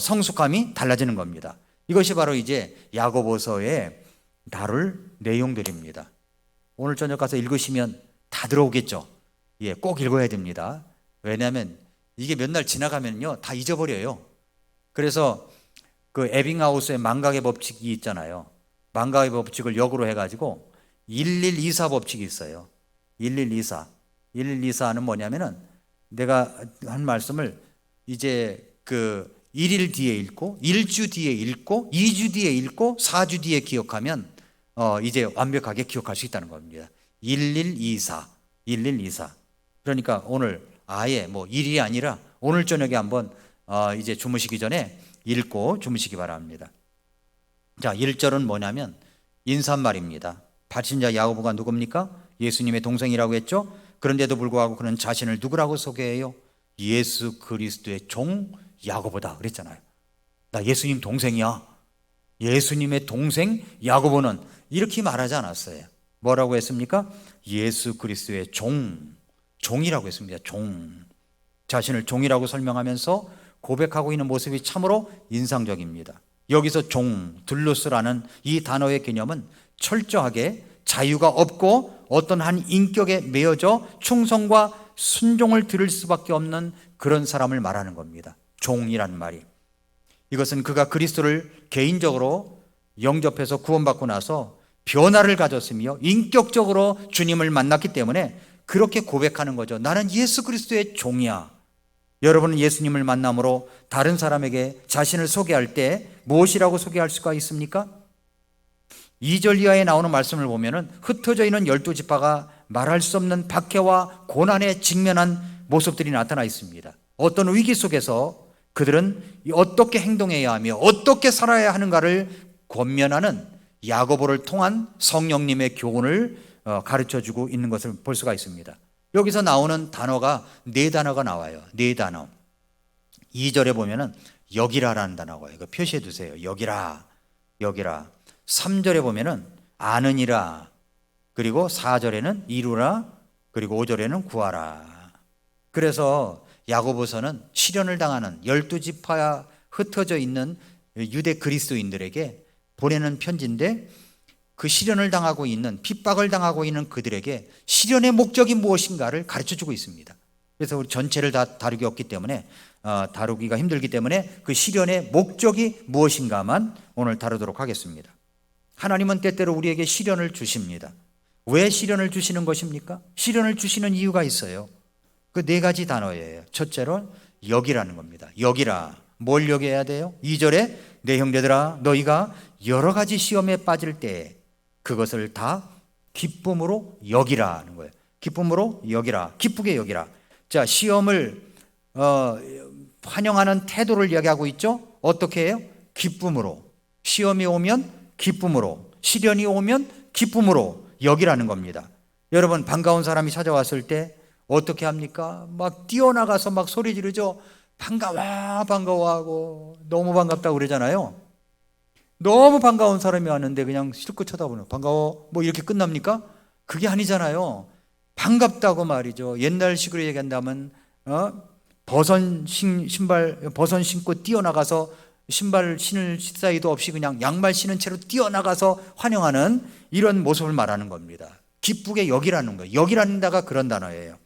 성숙함이 달라지는 겁니다. 이것이 바로 이제 야고보서에 다룰 내용들입니다. 오늘 저녁 가서 읽으시면 다 들어오겠죠. 예, 꼭 읽어야 됩니다. 왜냐하면 이게 몇 날 지나가면요 다 잊어버려요. 그래서 그 에빙하우스의 망각의 법칙이 있잖아요. 망각의 법칙을 역으로 해가지고 1124 법칙이 있어요. 1124. 1124는 뭐냐면은 내가 한 말씀을 이제 그 1일 뒤에 읽고 1주 뒤에 읽고 2주 뒤에 읽고 4주 뒤에 기억하면 이제 완벽하게 기억할 수 있다는 겁니다. 1124. 1124. 그러니까 오늘 아예 뭐 일이 아니라 오늘 저녁에 한번 이제 주무시기 전에 읽고 주무시기 바랍니다. 자, 1절은 뭐냐면 인사말입니다. 발신자 야고보가 누굽니까? 예수님의 동생이라고 했죠. 그런데도 불구하고 그는 자신을 누구라고 소개해요? 예수 그리스도의 종 야고보다 그랬잖아요. 나 예수님 동생이야. 예수님의 동생 야고보는 이렇게 말하지 않았어요. 뭐라고 했습니까? 예수 그리스도의 종이라고 했습니다. 종. 자신을 종이라고 설명하면서 고백하고 있는 모습이 참으로 인상적입니다. 여기서 종, 들루스라는 이 단어의 개념은 철저하게 자유가 없고 어떤 한 인격에 매여져 충성과 순종을 들을 수밖에 없는 그런 사람을 말하는 겁니다. 종이라는 말이. 이것은 그가 그리스도를 개인적으로 영접해서 구원받고 나서 변화를 가졌으며 인격적으로 주님을 만났기 때문에 그렇게 고백하는 거죠. 나는 예수 그리스도의 종이야. 여러분은 예수님을 만남으로 다른 사람에게 자신을 소개할 때 무엇이라고 소개할 수가 있습니까? 2절 이하에 나오는 말씀을 보면은 흩어져 있는 12지파가 말할 수 없는 박해와 고난에 직면한 모습들이 나타나 있습니다. 어떤 위기 속에서 그들은 어떻게 행동해야 하며 어떻게 살아야 하는가를 권면하는 야고보를 통한 성령님의 교훈을 가르쳐주고 있는 것을 볼 수가 있습니다. 여기서 나오는 단어가 4단어가 나와요. 4단어. 2절에 보면은 여기라라는 단어가 이거 표시해 두세요. 여기라. 3절에 보면은 아느니라. 그리고 4절에는 이루라. 그리고 5절에는 구하라. 그래서 야고보서는 시련을 당하는 12지파야 흩어져 있는 유대 그리스도인들에게 보내는 편지인데 그 시련을 당하고 있는, 핍박을 당하고 있는 그들에게 시련의 목적이 무엇인가를 가르쳐주고 있습니다. 그래서 우리 전체를 다 다루기 없기 때문에 다루기가 힘들기 때문에 그 시련의 목적이 무엇인가만 오늘 다루도록 하겠습니다. 하나님은 때때로 우리에게 시련을 주십니다. 왜 시련을 주시는 것입니까? 시련을 주시는 이유가 있어요. 그 4가지 단어예요. 첫째로 여기라는 겁니다. 여기라. 뭘 여겨야 돼요? 2절에 내 형제들아 너희가 여러 가지 시험에 빠질 때 그것을 다 기쁨으로 여기라는 거예요. 기쁨으로 여기라. 기쁘게 여기라. 자, 시험을 환영하는 태도를 이야기하고 있죠. 어떻게 해요? 기쁨으로. 시험이 오면 기쁨으로, 시련이 오면 기쁨으로 여기라는 겁니다. 여러분, 반가운 사람이 찾아왔을 때 어떻게 합니까? 막 뛰어나가서 막 소리 지르죠. 반가워하고 너무 반갑다고 그러잖아요. 너무 반가운 사람이 왔는데 그냥 실컷 쳐다보는, 반가워 뭐 이렇게 끝납니까? 그게 아니잖아요. 반갑다고 말이죠. 옛날식으로 얘기한다면 버선 신고 뛰어나가서 신발 신을 사이도 없이 그냥 양말 신은 채로 뛰어나가서 환영하는 이런 모습을 말하는 겁니다. 기쁘게 여기라는 거예요. 여기라는 데가 그런 단어예요.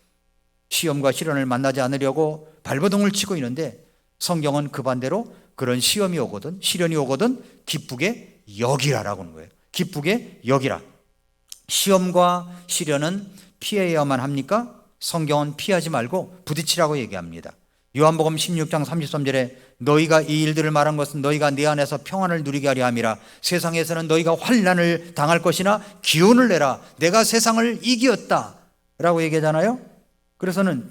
시험과 시련을 만나지 않으려고 발버둥을 치고 있는데 성경은 그 반대로 그런 시험이 오거든, 시련이 오거든 기쁘게 여기라라고 하는 거예요. 기쁘게 여기라. 시험과 시련은 피해야만 합니까? 성경은 피하지 말고 부딪히라고 얘기합니다. 요한복음 16장 33절에 너희가 이 일들을 말한 것은 너희가 내 안에서 평안을 누리게 하려 함이라. 세상에서는 너희가 환난을 당할 것이나 기운을 내라. 내가 세상을 이기었다 라고 얘기하잖아요.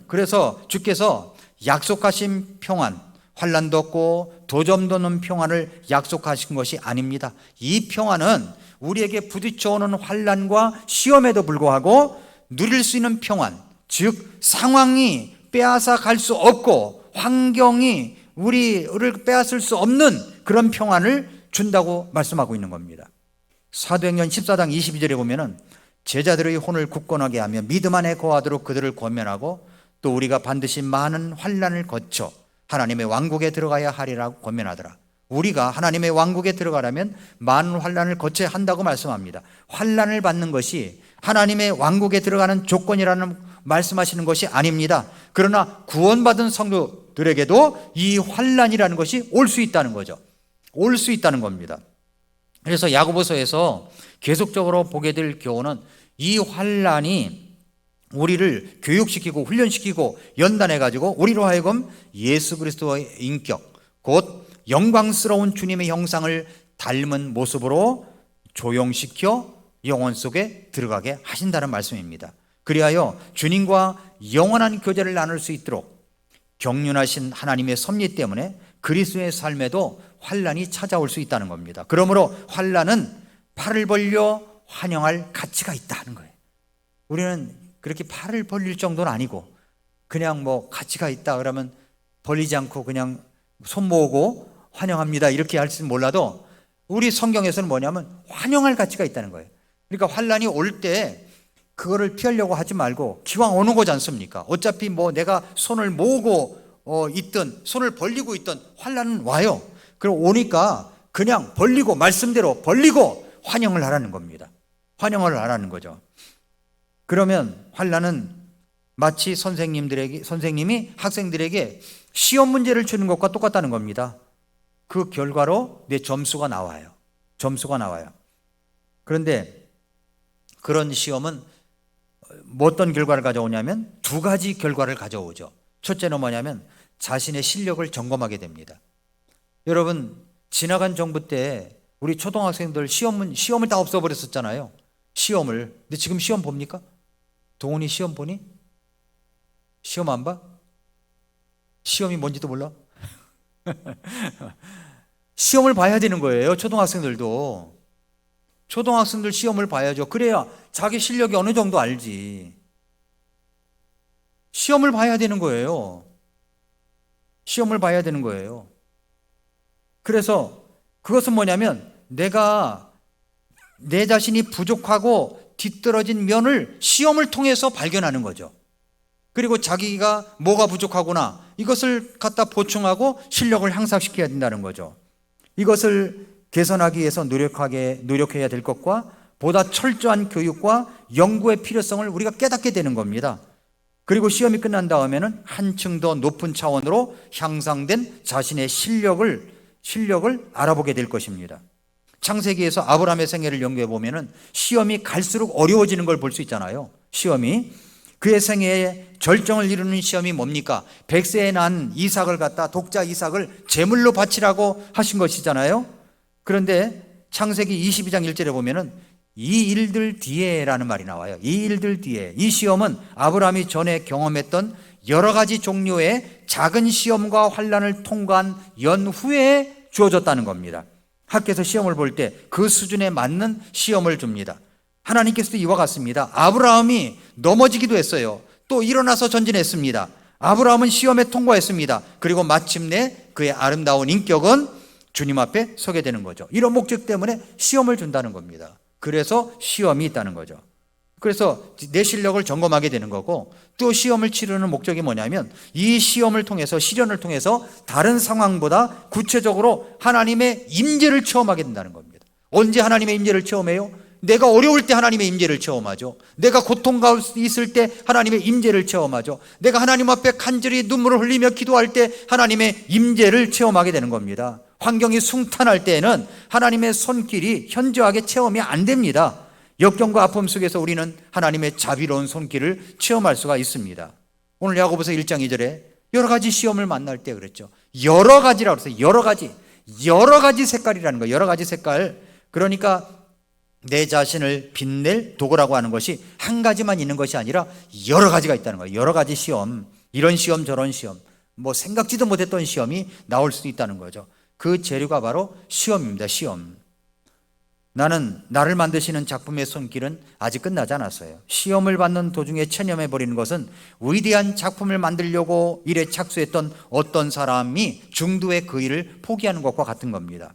그래서 주께서 약속하신 평안, 환난도 없고 도점도 없는 평안을 약속하신 것이 아닙니다. 이 평안은 우리에게 부딪혀오는 환난과 시험에도 불구하고 누릴 수 있는 평안, 즉 상황이 빼앗아 갈 수 없고 환경이 우리를 빼앗을 수 없는 그런 평안을 준다고 말씀하고 있는 겁니다. 사도행전 14장 22절에 보면은 제자들의 혼을 굳건하게 하며 믿음 안에 거하도록 그들을 권면하고 또 우리가 반드시 많은 환난을 거쳐 하나님의 왕국에 들어가야 하리라고 권면하더라. 우리가 하나님의 왕국에 들어가려면 많은 환난을 거쳐야 한다고 말씀합니다. 환난을 받는 것이 하나님의 왕국에 들어가는 조건이라는 말씀하시는 것이 아닙니다. 그러나 구원받은 성도들에게도 이 환난이라는 것이 올 수 있다는 거죠. 올 수 있다는 겁니다. 그래서 야고보서에서 계속적으로 보게 될 교훈은 이 환난이 우리를 교육시키고 훈련시키고 연단해가지고 우리로 하여금 예수 그리스도의 인격, 곧 영광스러운 주님의 형상을 닮은 모습으로 조용시켜 영혼 속에 들어가게 하신다는 말씀입니다. 그리하여 주님과 영원한 교제를 나눌 수 있도록 경륜하신 하나님의 섭리 때문에 그리스도의 삶에도 환난이 찾아올 수 있다는 겁니다. 그러므로 환난은 팔을 벌려 환영할 가치가 있다는 거예요. 우리는 그렇게 팔을 벌릴 정도는 아니고 그냥 뭐 가치가 있다 그러면 벌리지 않고 그냥 손 모으고 환영합니다 이렇게 할지는 몰라도 우리 성경에서는 뭐냐면 환영할 가치가 있다는 거예요. 그러니까 환난이 올 때 그거를 피하려고 하지 말고 기왕 오는 거지 않습니까? 어차피 뭐 내가 손을 모으고 있든 손을 벌리고 있든 환난은 와요. 그럼 오니까 그냥 벌리고 말씀대로 벌리고 환영을 하라는 겁니다. 환영을 하라는 거죠. 그러면 환난은 마치 선생님이 학생들에게 시험 문제를 주는 것과 똑같다는 겁니다. 그 결과로 내 점수가 나와요. 그런데 그런 시험은 어떤 결과를 가져오냐면 두 가지 결과를 가져오죠. 첫째는 뭐냐면 자신의 실력을 점검하게 됩니다. 여러분, 지나간 정부 때 우리 초등학생들 시험을 다 없애버렸었잖아요. 시험을. 근데 지금 시험 봅니까? 동훈이 시험 보니? 시험 안 봐? 시험이 뭔지도 몰라? 시험을 봐야 되는 거예요. 초등학생들도. 초등학생들 시험을 봐야죠. 그래야 자기 실력이 어느 정도 알지. 시험을 봐야 되는 거예요. 시험을 봐야 되는 거예요. 그래서 그것은 뭐냐면 내가 내 자신이 부족하고 뒤떨어진 면을 시험을 통해서 발견하는 거죠. 그리고 자기가 뭐가 부족하구나 이것을 갖다 보충하고 실력을 향상시켜야 된다는 거죠. 이것을 개선하기 위해서 노력해야 될 것과 보다 철저한 교육과 연구의 필요성을 우리가 깨닫게 되는 겁니다. 그리고 시험이 끝난 다음에는 한층 더 높은 차원으로 향상된 자신의 실력을 알아보게 될 것입니다. 창세기에서 아브라함의 생애를 연구해 보면은 시험이 갈수록 어려워지는 걸 볼 수 있잖아요. 시험이 그의 생애에 절정을 이루는 시험이 뭡니까? 100세에 난 이삭을 갖다 독자 이삭을 제물로 바치라고 하신 것이잖아요. 그런데 창세기 22장 1절에 보면은 이 일들 뒤에라는 말이 나와요. 이 일들 뒤에. 이 시험은 아브라함이 전에 경험했던 여러 가지 종류의 작은 시험과 환난을 통과한 연후에 주어졌다는 겁니다. 학교에서 시험을 볼 때 그 수준에 맞는 시험을 줍니다. 하나님께서도 이와 같습니다. 아브라함이 넘어지기도 했어요. 또 일어나서 전진했습니다. 아브라함은 시험에 통과했습니다. 그리고 마침내 그의 아름다운 인격은 주님 앞에 서게 되는 거죠. 이런 목적 때문에 시험을 준다는 겁니다. 그래서 시험이 있다는 거죠. 그래서 내 실력을 점검하게 되는 거고 또 시험을 치르는 목적이 뭐냐면 이 시험을 통해서 시련을 통해서 다른 상황보다 구체적으로 하나님의 임재를 체험하게 된다는 겁니다. 언제 하나님의 임재를 체험해요? 내가 어려울 때 하나님의 임재를 체험하죠. 내가 고통 가운데 있을 때 하나님의 임재를 체험하죠. 내가 하나님 앞에 간절히 눈물을 흘리며 기도할 때 하나님의 임재를 체험하게 되는 겁니다. 환경이 숭탄할 때에는 하나님의 손길이 현저하게 체험이 안 됩니다. 역경과 아픔 속에서 우리는 하나님의 자비로운 손길을 체험할 수가 있습니다. 오늘 야고보서 1장 2절에 여러 가지 시험을 만날 때 그랬죠. 여러 가지라고 그랬어요. 여러 가지 색깔이라는 거예요. 여러 가지 색깔. 그러니까 내 자신을 빛낼 도구라고 하는 것이 한 가지만 있는 것이 아니라 여러 가지가 있다는 거예요. 여러 가지 시험, 이런 시험 저런 시험, 뭐 생각지도 못했던 시험이 나올 수도 있다는 거죠. 그 재료가 바로 시험입니다. 시험. 나는 나를 만드시는 작품의 손길은 아직 끝나지 않았어요. 시험을 받는 도중에 체념해버리는 것은 위대한 작품을 만들려고 일에 착수했던 어떤 사람이 중도의 그 일을 포기하는 것과 같은 겁니다.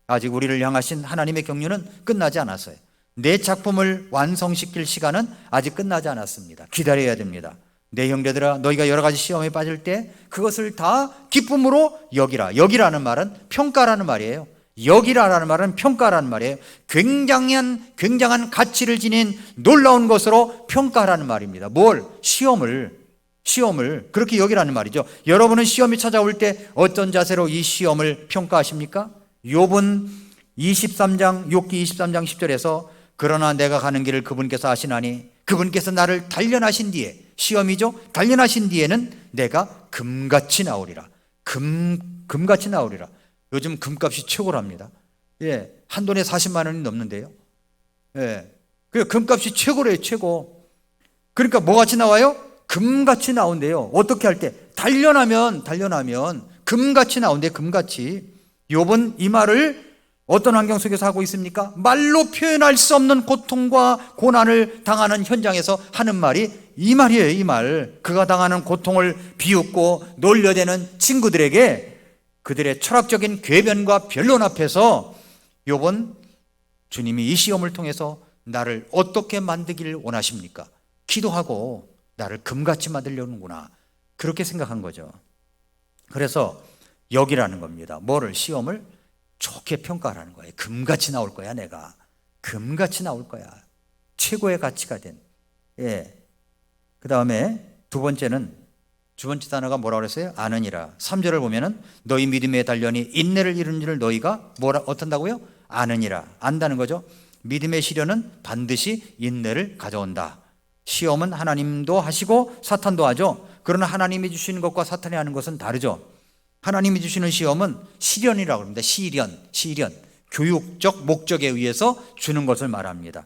아직 우리를 향하신 하나님의 경륜은 끝나지 않았어요. 내 작품을 완성시킬 시간은 아직 끝나지 않았습니다. 기다려야 됩니다. 내 형제들아, 너희가 여러 가지 시험에 빠질 때 그것을 다 기쁨으로 여기라. 여기라는 말은 평가라는 말이에요. 여기라는 말은 평가라는 말이에요. 굉장한 가치를 지닌 놀라운 것으로 평가라는 말입니다. 뭘? 시험을 그렇게 여기라는 말이죠. 여러분은 시험이 찾아올 때 어떤 자세로 이 시험을 평가하십니까? 욥기 23장 10절에서 그러나 내가 가는 길을 그분께서 아시나니 그분께서 나를 단련하신 뒤에, 시험이죠. 단련하신 뒤에는 내가 금같이 나오리라. 금같이 나오리라. 요즘 금값이 최고랍니다. 예, 한 돈에 40만 원이 넘는데요. 예, 그 금값이 최고래요, 최고. 그러니까 뭐같이 나와요? 금같이 나온대요. 어떻게 할 때? 단련하면 금같이 나온대요, 금같이. 욥은 이 말을 어떤 환경 속에서 하고 있습니까? 말로 표현할 수 없는 고통과 고난을 당하는 현장에서 하는 말이 이 말이에요, 이 말. 그가 당하는 고통을 비웃고 놀려대는 친구들에게 그들의 철학적인 궤변과 변론 앞에서 욥은 주님이 이 시험을 통해서 나를 어떻게 만들기를 원하십니까? 기도하고 나를 금같이 만들려는구나, 그렇게 생각한 거죠. 그래서 여기라는 겁니다. 뭐를? 시험을 좋게 평가하라는 거예요. 금같이 나올 거야, 내가. 금같이 나올 거야. 최고의 가치가 된. 예. 그 다음에 두 번째 단어가 뭐라고 그랬어요? 아느니라. 3절을 보면은 너희 믿음의 단련이 인내를 이루는 줄 너희가 어떤다고요? 아느니라. 안다는 거죠. 믿음의 시련은 반드시 인내를 가져온다. 시험은 하나님도 하시고 사탄도 하죠. 그러나 하나님이 주시는 것과 사탄이 하는 것은 다르죠. 하나님이 주시는 시험은 시련이라고 합니다. 시련. 교육적 목적에 의해서 주는 것을 말합니다.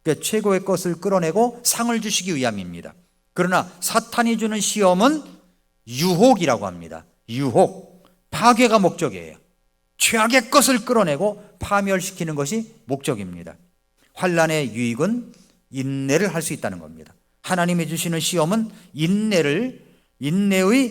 그러니까 최고의 것을 끌어내고 상을 주시기 위함입니다. 그러나 사탄이 주는 시험은 유혹이라고 합니다. 유혹. 파괴가 목적이에요. 최악의 것을 끌어내고 파멸시키는 것이 목적입니다. 환난의 유익은 인내를 할 수 있다는 겁니다. 하나님이 주시는 시험은 인내의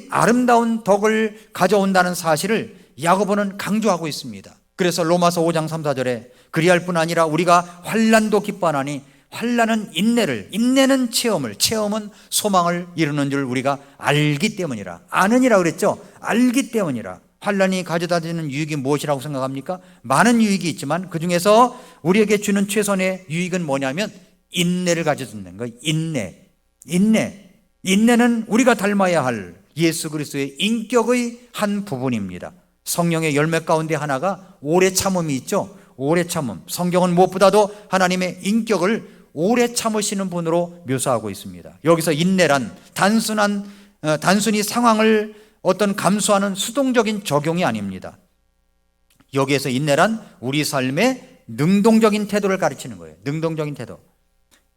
아름다운 덕을 가져온다는 사실을 야고보는 강조하고 있습니다. 그래서 로마서 5장 3, 4절에 그리할 뿐 아니라 우리가 환난도 기뻐하나니 환난은 인내는 체험은 소망을 이루는 줄 우리가 알기 때문이라. 아느니라 그랬죠. 알기 때문이라. 환난이 가져다주는 유익이 무엇이라고 생각합니까? 많은 유익이 있지만 그 중에서 우리에게 주는 최선의 유익은 뭐냐면 인내를 가져주는 거예요. 인내는 우리가 닮아야 할 예수 그리스도의 인격의 한 부분입니다. 성령의 열매 가운데 하나가 오래 참음이 있죠. 오래 참음. 성경은 무엇보다도 하나님의 인격을 오래 참으시는 분으로 묘사하고 있습니다. 여기서 인내란 단순히 상황을 어떤 감수하는 수동적인 적용이 아닙니다. 여기에서 인내란 우리 삶의 능동적인 태도를 가르치는 거예요. 능동적인 태도.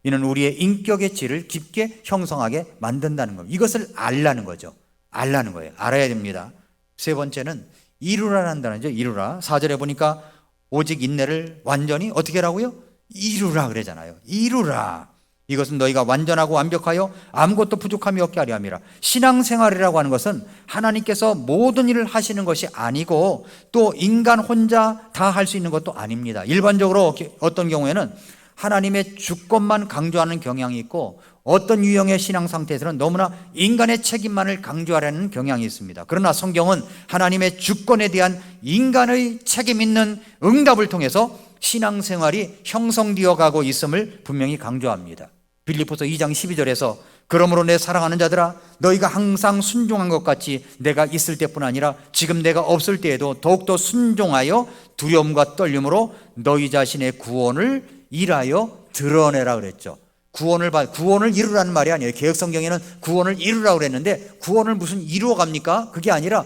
이는 우리의 인격의 질을 깊게 형성하게 만든다는 겁니다. 이것을 알라는 거죠. 알라는 거예요. 알아야 됩니다. 세 번째는 이루라는 단어죠. 이루라. 4절에 보니까 오직 인내를 완전히 어떻게 하라고요? 이루라 그러잖아요. 이루라. 이것은 너희가 완전하고 완벽하여 아무것도 부족함이 없게 하려 함이라. 신앙생활이라고 하는 것은 하나님께서 모든 일을 하시는 것이 아니고 또 인간 혼자 다 할 수 있는 것도 아닙니다. 일반적으로 어떤 경우에는 하나님의 주권만 강조하는 경향이 있고 어떤 유형의 신앙 상태에서는 너무나 인간의 책임만을 강조하려는 경향이 있습니다. 그러나 성경은 하나님의 주권에 대한 인간의 책임 있는 응답을 통해서 신앙생활이 형성되어 가고 있음을 분명히 강조합니다. 빌립보서 2장 12절에서 그러므로 내 사랑하는 자들아 너희가 항상 순종한 것 같이 내가 있을 때뿐 아니라 지금 내가 없을 때에도 더욱더 순종하여 두려움과 떨림으로 너희 자신의 구원을 일하여 드러내라 그랬죠. 구원을 이루라는 말이 아니에요. 개혁성경에는 구원을 이루라고 그랬는데 구원을 무슨 이루어 갑니까? 그게 아니라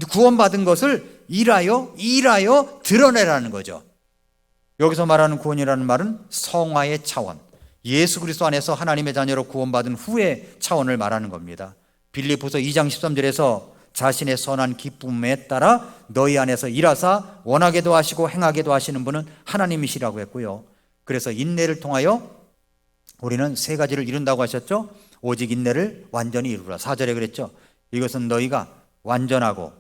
구원받은 것을 일하여 드러내라는 거죠. 여기서 말하는 구원이라는 말은 성화의 차원, 예수 그리스도 안에서 하나님의 자녀로 구원받은 후의 차원을 말하는 겁니다. 빌립보서 2장 13절에서 자신의 선한 기쁨에 따라 너희 안에서 일하사 원하게도 하시고 행하게도 하시는 분은 하나님이시라고 했고요. 그래서 인내를 통하여 우리는 세 가지를 이룬다고 하셨죠. 오직 인내를 완전히 이루라. 4절에 그랬죠. 이것은 너희가 완전하고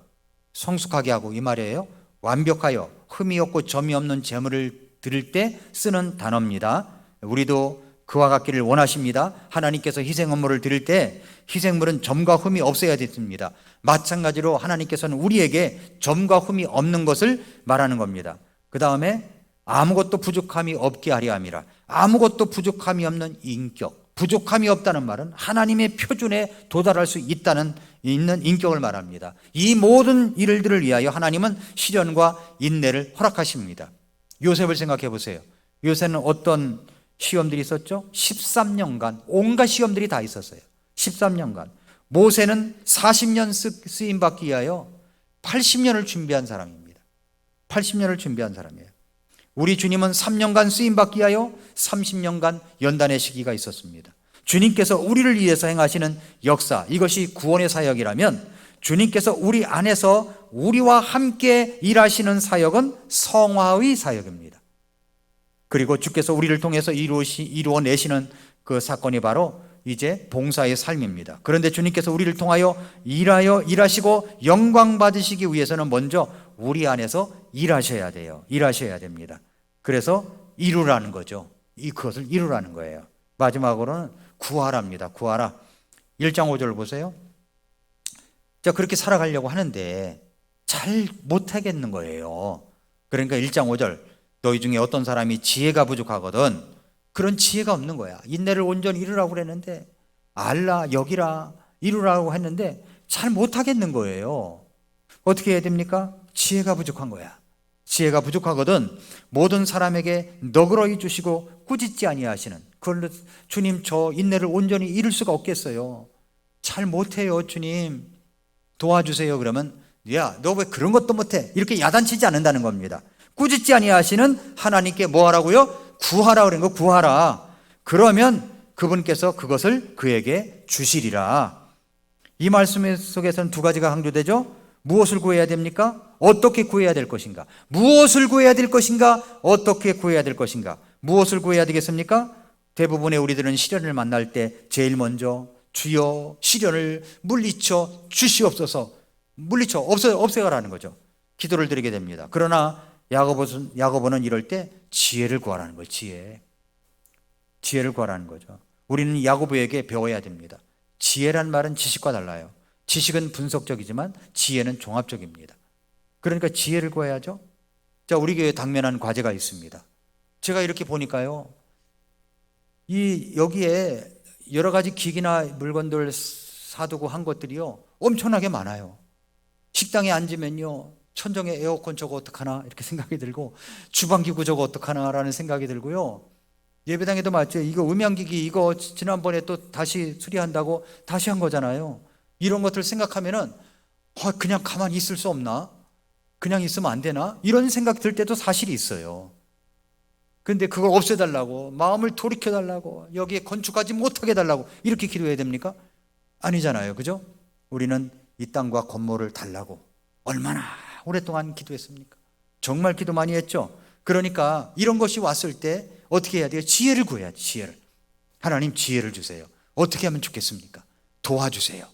성숙하게 하고, 이 말이에요. 완벽하여 흠이 없고 점이 없는 재물을 드릴 때 쓰는 단어입니다. 우리도 그와 같기를 원하십니다. 하나님께서 희생 업무를 드릴 때 희생물은 점과 흠이 없어야 됩니다. 마찬가지로 하나님께서는 우리에게 점과 흠이 없는 것을 말하는 겁니다. 그 다음에 아무것도 부족함이 없게 하려 함이라. 아무것도 부족함이 없는 인격, 부족함이 없다는 말은 하나님의 표준에 도달할 수 있는 인격을 말합니다. 이 모든 일들을 위하여 하나님은 시련과 인내를 허락하십니다. 요셉을 생각해 보세요. 요셉은 어떤 시험들이 있었죠? 13년간 온갖 시험들이 다 있었어요. 13년간. 모세는 40년 쓰임받기 위하여 80년을 준비한 사람입니다. 80년을 준비한 사람이에요. 우리 주님은 3년간 쓰임받기 위하여 30년간 연단의 시기가 있었습니다. 주님께서 우리를 위해서 행하시는 역사, 이것이 구원의 사역이라면 주님께서 우리 안에서 우리와 함께 일하시는 사역은 성화의 사역입니다. 그리고 주께서 우리를 통해서 이루어내시는 그 사건이 바로 이제 봉사의 삶입니다. 그런데 주님께서 우리를 통하여 일하시고 영광 받으시기 위해서는 먼저 우리 안에서 일하셔야 돼요. 일하셔야 됩니다. 그래서 이루라는 거죠. 그것을 이루라는 거예요. 마지막으로는 구하라입니다. 구하라. 1장 5절 보세요. 자, 그렇게 살아가려고 하는데 잘 못하겠는 거예요. 그러니까 1장 5절, 너희 중에 어떤 사람이 지혜가 부족하거든. 그런 지혜가 없는 거야. 인내를 온전히 이루라고 그랬는데 알라, 여기라, 이루라고 했는데 잘 못하겠는 거예요. 어떻게 해야 됩니까? 지혜가 부족한 거야. 지혜가 부족하거든 모든 사람에게 너그러이 주시고 꾸짖지 아니하시는, 그걸로 주님 저 인내를 온전히 이룰 수가 없겠어요. 잘 못해요. 주님 도와주세요. 그러면 야, 너 왜 그런 것도 못해? 이렇게 야단치지 않는다는 겁니다. 꾸짖지 아니하시는 하나님께 뭐 하라고요? 구하라 그런 거. 구하라. 그러면 그분께서 그것을 그에게 주시리라. 이 말씀 속에서는 두 가지가 강조되죠. 무엇을 구해야 됩니까? 어떻게 구해야 될 것인가? 무엇을 구해야 될 것인가? 어떻게 구해야 될 것인가? 무엇을 구해야 되겠습니까? 대부분의 우리들은 시련을 만날 때 제일 먼저 주여 시련을 물리쳐 주시옵소서, 물리쳐 없애가라는 거죠. 기도를 드리게 됩니다. 그러나 야고보는 이럴 때 지혜를 구하라는 거예요. 지혜를 구하라는 거죠. 우리는 야고보에게 배워야 됩니다. 지혜란 말은 지식과 달라요. 지식은 분석적이지만 지혜는 종합적입니다. 그러니까 지혜를 구해야죠. 자, 우리 교회에 당면한 과제가 있습니다. 제가 이렇게 보니까요, 여기에 여러 가지 기기나 물건들 사두고 한 것들이요 엄청나게 많아요. 식당에 앉으면요 천정에 에어컨 저거 어떡하나 이렇게 생각이 들고, 주방기구 저거 어떡하나라는 생각이 들고요. 예배당에도 맞죠. 이거 음향기기 이거 지난번에 또 다시 수리한다고 다시 한 거잖아요. 이런 것들 생각하면은 그냥 가만히 있을 수 없나? 그냥 있으면 안 되나? 이런 생각 들 때도 사실이 있어요. 근데 그걸 없애달라고, 마음을 돌이켜달라고, 여기에 건축하지 못하게 해달라고 이렇게 기도해야 됩니까? 아니잖아요. 그죠? 우리는 이 땅과 건물을 달라고 얼마나 오랫동안 기도했습니까? 정말 기도 많이 했죠. 그러니까 이런 것이 왔을 때 어떻게 해야 돼요? 지혜를 구해야지. 지혜를. 하나님 지혜를 주세요. 어떻게 하면 좋겠습니까? 도와주세요.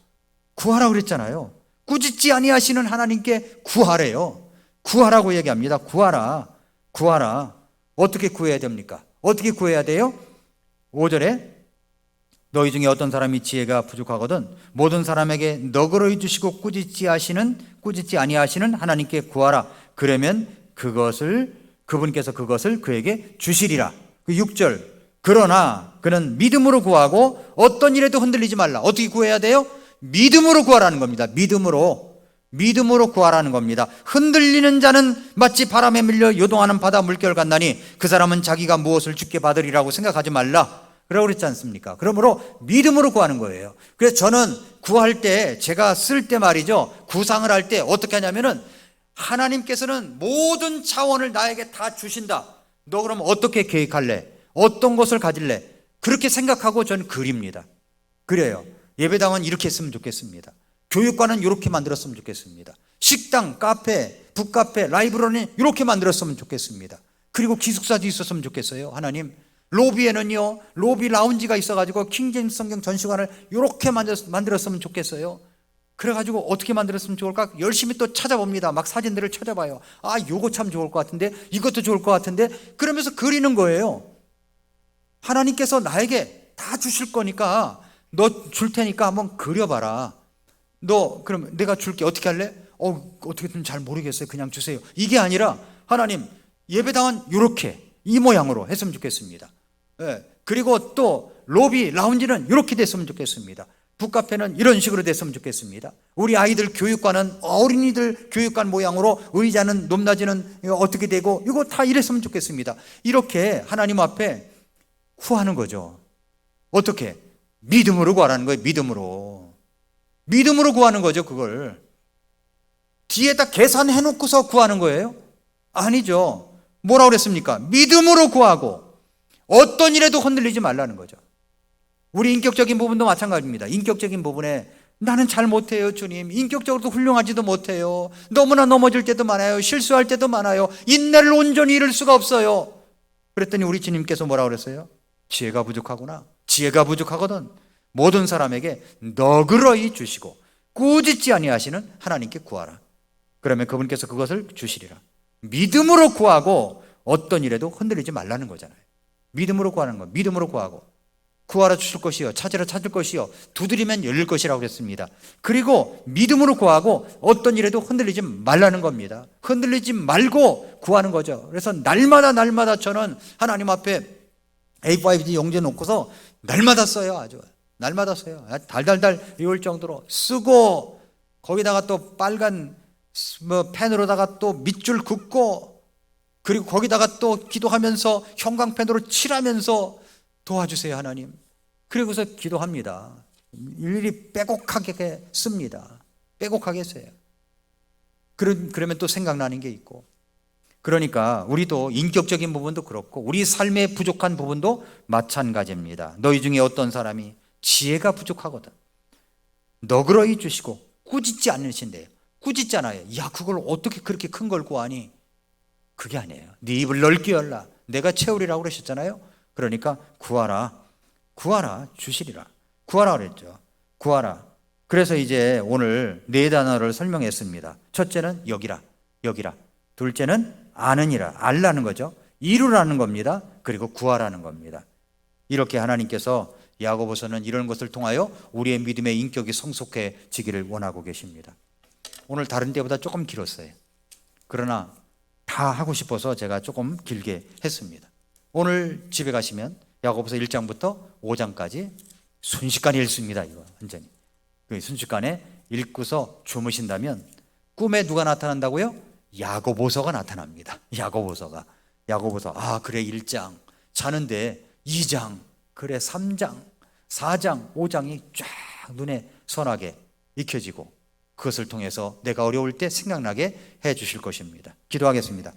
구하라고 그랬잖아요. 꾸짖지 아니하시는 하나님께 구하래요. 구하라고 얘기합니다. 구하라. 구하라. 어떻게 구해야 됩니까? 어떻게 구해야 돼요? 5절에 너희 중에 어떤 사람이 지혜가 부족하거든 모든 사람에게 너그러이 주시고 꾸짖지 아니하시는 하나님께 구하라. 그러면 그분께서 그것을 그에게 주시리라. 6절 그러나 그는 믿음으로 구하고 어떤 일에도 흔들리지 말라. 어떻게 구해야 돼요? 믿음으로 구하라는 겁니다. 믿음으로 구하라는 겁니다. 흔들리는 자는 마치 바람에 밀려 요동하는 바다 물결 같나니 그 사람은 자기가 무엇을 주께 받으리라고 생각하지 말라. 그러고 그랬지 않습니까? 그러므로 믿음으로 구하는 거예요. 그래서 저는 구할 때, 제가 쓸 때 말이죠, 구상을 할 때 어떻게 하냐면은 하나님께서는 모든 차원을 나에게 다 주신다. 너 그럼 어떻게 계획할래? 어떤 것을 가질래? 그렇게 생각하고 저는 그립니다. 그래요. 예배당은 이렇게 했으면 좋겠습니다. 교육관은 이렇게 만들었으면 좋겠습니다. 식당, 카페, 북카페, 라이브러리 이렇게 만들었으면 좋겠습니다. 그리고 기숙사도 있었으면 좋겠어요. 하나님, 로비에는요, 로비 라운지가 있어가지고 킹제임스 성경 전시관을 이렇게 만들었으면 좋겠어요. 그래가지고 어떻게 만들었으면 좋을까? 열심히 또 찾아봅니다. 막 사진들을 찾아봐요. 아, 요거 참 좋을 것 같은데, 이것도 좋을 것 같은데, 그러면서 그리는 거예요. 하나님께서 나에게 다 주실 거니까, 너 줄 테니까 한번 그려봐라. 너 그럼 내가 줄게. 어떻게 할래? 어떻게든 잘 모르겠어요. 그냥 주세요. 이게 아니라 하나님, 예배당은 이렇게 이 모양으로 했으면 좋겠습니다. 예. 그리고 또 로비 라운지는 이렇게 됐으면 좋겠습니다. 북카페는 이런 식으로 됐으면 좋겠습니다. 우리 아이들 교육관은 어린이들 교육관 모양으로, 의자는 높낮이는 어떻게 되고, 이거 다 이랬으면 좋겠습니다. 이렇게 하나님 앞에 구하는 거죠. 어떻게? 믿음으로 구하라는 거예요. 믿음으로 구하는 거죠. 그걸 뒤에다 계산해 놓고서 구하는 거예요? 아니죠. 뭐라고 그랬습니까? 믿음으로 구하고 어떤 일에도 흔들리지 말라는 거죠. 우리 인격적인 부분도 마찬가지입니다. 인격적인 부분에 나는 잘 못해요, 주님. 인격적으로도 훌륭하지도 못해요. 너무나 넘어질 때도 많아요. 실수할 때도 많아요. 인내를 온전히 이룰 수가 없어요. 그랬더니 우리 주님께서 뭐라고 그랬어요? 지혜가 부족하구나. 지혜가 부족하거든 모든 사람에게 너그러이 주시고 꾸짖지 아니하시는 하나님께 구하라. 그러면 그분께서 그것을 주시리라. 믿음으로 구하고 어떤 일에도 흔들리지 말라는 거잖아요. 믿음으로 구하는 거. 믿음으로 구하고 구하라 주실 것이요, 찾으라 찾을 것이요, 두드리면 열릴 것이라고 그랬습니다. 그리고 믿음으로 구하고 어떤 일에도 흔들리지 말라는 겁니다. 흔들리지 말고 구하는 거죠. 그래서 날마다 저는 하나님 앞에 A5 용지에 놓고서 날마다 써요. 아주 날마다 써요. 달달달 이올 정도로 쓰고, 거기다가 또 빨간 펜으로다가 또 밑줄 긋고, 그리고 거기다가 또 기도하면서 형광펜으로 칠하면서 도와주세요 하나님. 그리고서 기도합니다. 일일이 빼곡하게 씁니다. 빼곡하게 써요. 그러면 또 생각나는 게 있고, 그러니까 우리도 인격적인 부분도 그렇고 우리 삶의 부족한 부분도 마찬가지입니다. 너희 중에 어떤 사람이 지혜가 부족하거든 너그러이 주시고 꾸짖지 않으신대요. 꾸짖잖아요. 야, 그걸 어떻게 그렇게 큰 걸 구하니? 그게 아니에요. 네 입을 넓게 열라. 내가 채우리라고 그러셨잖아요. 그러니까 구하라 주시리라. 구하라 그랬죠. 구하라. 그래서 이제 오늘 네 단어를 설명했습니다. 첫째는 여기라. 둘째는 아느니라. 알라는 거죠. 이루라는 겁니다. 그리고 구하라는 겁니다. 이렇게 하나님께서 야고보서는 이런 것을 통하여 우리의 믿음의 인격이 성숙해지기를 원하고 계십니다. 오늘 다른 때보다 조금 길었어요. 그러나 다 하고 싶어서 제가 조금 길게 했습니다. 오늘 집에 가시면 야고보서 1장부터 5장까지 순식간에 읽습니다. 이거 완전히 순식간에 읽고서 주무신다면 꿈에 누가 나타난다고요? 야고보서가 나타납니다. 야고보서. 아, 그래 1장 자는데 2장, 그래 3장, 4장, 5장이 쫙 눈에 선하게 익혀지고, 그것을 통해서 내가 어려울 때 생각나게 해 주실 것입니다. 기도하겠습니다.